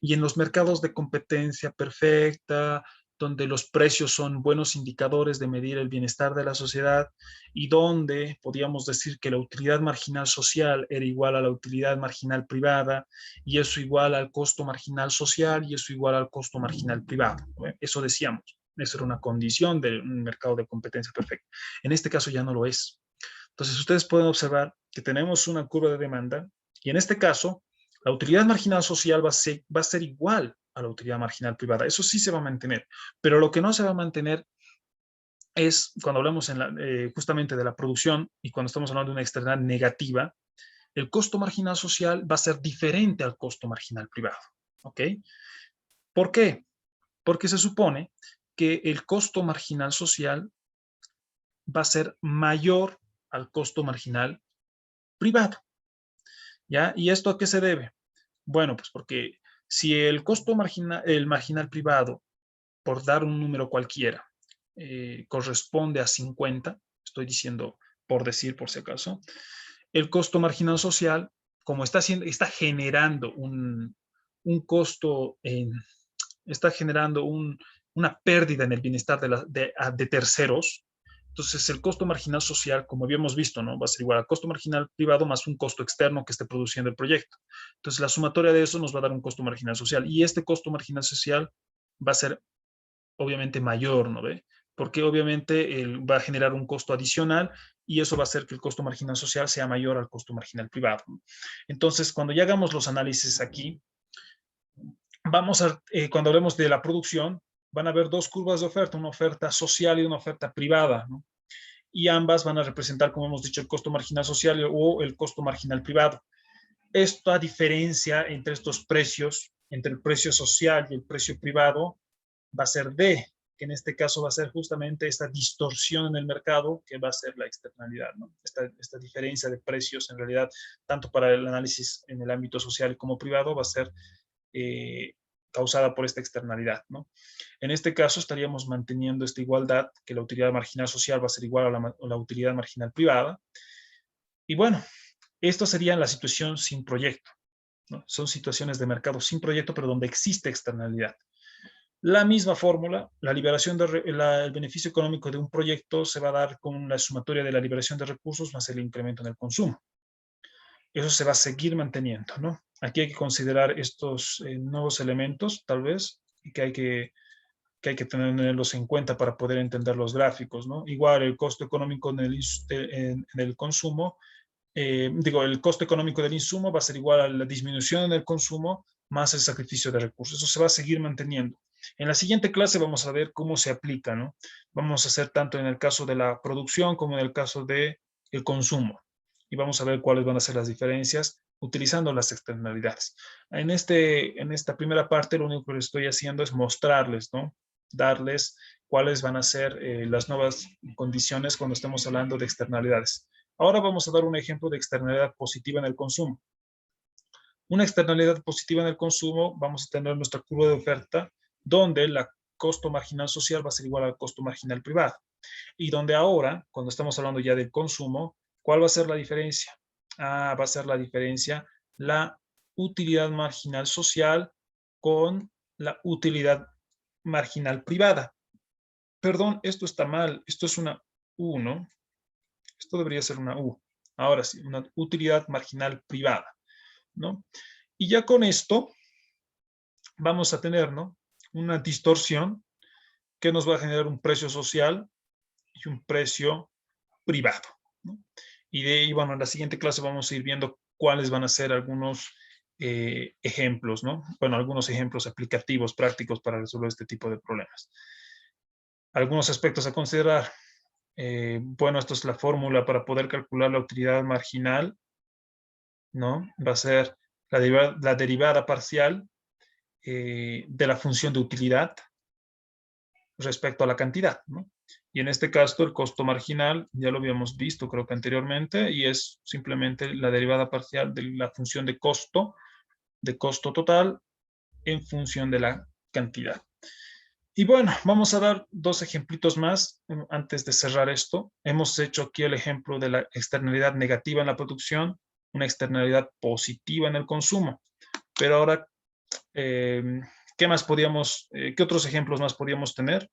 Y en los mercados de competencia perfecta, donde los precios son buenos indicadores de medir el bienestar de la sociedad y donde podíamos decir que la utilidad marginal social era igual a la utilidad marginal privada y eso igual al costo marginal social y eso igual al costo marginal privado, ¿no? Eso decíamos. Eso era una condición de un mercado de competencia perfecta. En este caso ya no lo es. Entonces, ustedes pueden observar que tenemos una curva de demanda y en este caso, la utilidad marginal social va a ser igual a la utilidad marginal privada. Eso sí se va a mantener, pero lo que no se va a mantener es cuando hablamos justamente de la producción y cuando estamos hablando de una externalidad negativa, el costo marginal social va a ser diferente al costo marginal privado. ¿Ok? ¿Por qué? Porque se supone que el costo marginal social va a ser mayor al costo marginal privado. ¿Ya? ¿Y esto a qué se debe? Bueno, pues porque si el costo marginal privado, por dar un número cualquiera, corresponde a 50, estoy diciendo por decir por si acaso, el costo marginal social, como está generando un costo, está generando una pérdida en el bienestar de terceros, entonces el costo marginal social, como habíamos visto, ¿no? Va a ser igual al costo marginal privado más un costo externo que esté produciendo el proyecto. Entonces la sumatoria de eso nos va a dar un costo marginal social y este costo marginal social va a ser obviamente mayor, ¿no ve? Porque obviamente va a generar un costo adicional y eso va a hacer que el costo marginal social sea mayor al costo marginal privado. Entonces, cuando ya hagamos los análisis aquí, cuando hablemos de la producción, van a haber dos curvas de oferta, una oferta social y una oferta privada, ¿no? Y ambas van a representar, como hemos dicho, el costo marginal social o el costo marginal privado. Esta diferencia entre estos precios, entre el precio social y el precio privado, va a ser D, que en este caso va a ser justamente esta distorsión en el mercado que va a ser la externalidad, ¿no? Esta diferencia de precios, en realidad, tanto para el análisis en el ámbito social como privado, va a ser causada por esta externalidad, ¿no? En este caso estaríamos manteniendo esta igualdad, que la utilidad marginal social va a ser igual a la utilidad marginal privada. Y bueno, esto sería la situación sin proyecto, ¿no? Son situaciones de mercado sin proyecto, pero donde existe externalidad. La misma fórmula, el beneficio económico de un proyecto se va a dar con la sumatoria de la liberación de recursos más el incremento en el consumo. Eso se va a seguir manteniendo, ¿no? Aquí hay que considerar estos nuevos elementos, tal vez, y que hay que tenerlos en cuenta para poder entender los gráficos, ¿no? Igual el costo económico en el consumo, el costo económico del insumo va a ser igual a la disminución en el consumo más el sacrificio de recursos. Eso se va a seguir manteniendo. En la siguiente clase vamos a ver cómo se aplica, ¿no? Vamos a hacer tanto en el caso de la producción como en el caso del consumo. Y vamos a ver cuáles van a ser las diferencias utilizando las externalidades. En esta primera parte lo único que estoy haciendo es mostrarles, ¿no? Darles cuáles van a ser las nuevas condiciones cuando estemos hablando de externalidades. Ahora vamos a dar un ejemplo de externalidad positiva en el consumo. Una externalidad positiva en el consumo, vamos a tener nuestra curva de oferta, donde el costo marginal social va a ser igual al costo marginal privado. Y donde ahora, cuando estamos hablando ya del consumo, ¿cuál va a ser la diferencia? Va a ser la diferencia la utilidad marginal social con la utilidad marginal privada. Perdón, esto está mal, esto es una U, ¿no? Esto debería ser una U. Ahora sí, una utilidad marginal privada, ¿no? Y ya con esto vamos a tener, ¿no? Una distorsión que nos va a generar un precio social y un precio privado, ¿no? Y bueno, en la siguiente clase vamos a ir viendo cuáles van a ser algunos ejemplos, ¿no? Bueno, algunos ejemplos aplicativos, prácticos para resolver este tipo de problemas. Algunos aspectos a considerar. Bueno, esto es la fórmula para poder calcular la utilidad marginal, ¿no? Va a ser la derivada parcial de la función de utilidad respecto a la cantidad, ¿no? Y en este caso el costo marginal, ya lo habíamos visto creo que anteriormente, y es simplemente la derivada parcial de la función de costo total en función de la cantidad. Y bueno, vamos a dar dos ejemplitos más antes de cerrar esto. Hemos hecho aquí el ejemplo de la externalidad negativa en la producción, una externalidad positiva en el consumo. Pero ahora, ¿qué otros ejemplos más podríamos tener?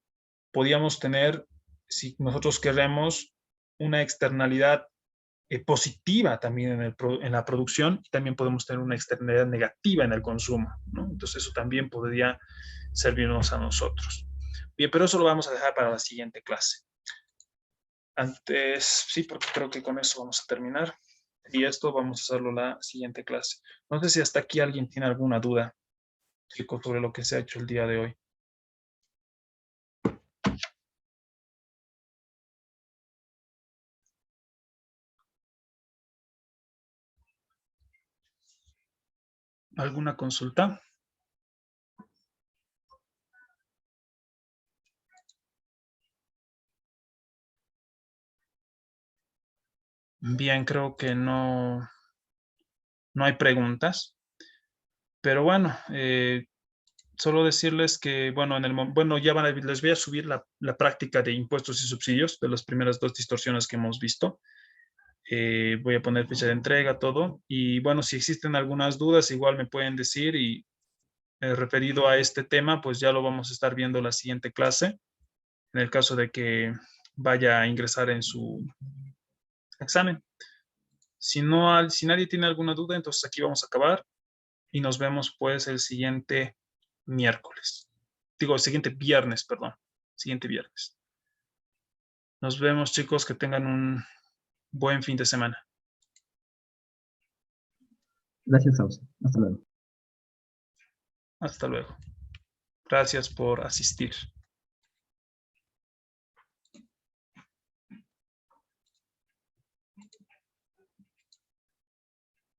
Podríamos tener, si nosotros queremos, una externalidad positiva también en la producción y también podemos tener una externalidad negativa en el consumo, ¿no? Entonces eso también podría servirnos a nosotros. Bien, pero eso lo vamos a dejar para la siguiente clase. Antes, sí, porque creo que con eso vamos a terminar. Y esto vamos a hacerlo la siguiente clase. No sé si hasta aquí alguien tiene alguna duda, chicos, sobre lo que se ha hecho el día de hoy. ¿Alguna consulta? Bien, creo que no hay preguntas. Pero bueno, solo decirles que, bueno, bueno, ya les voy a subir la práctica de impuestos y subsidios de las primeras dos distorsiones que hemos visto. Voy a poner fecha de entrega, todo. Y bueno, si existen algunas dudas, igual me pueden decir y referido a este tema, pues ya lo vamos a estar viendo la siguiente clase, en el caso de que vaya a ingresar en su examen. Si nadie tiene alguna duda, entonces aquí vamos a acabar y nos vemos pues el siguiente miércoles. Digo, el siguiente viernes, perdón. Siguiente viernes. Nos vemos, chicos, que tengan un buen fin de semana. Gracias a usted. Hasta luego. Hasta luego. Gracias por asistir.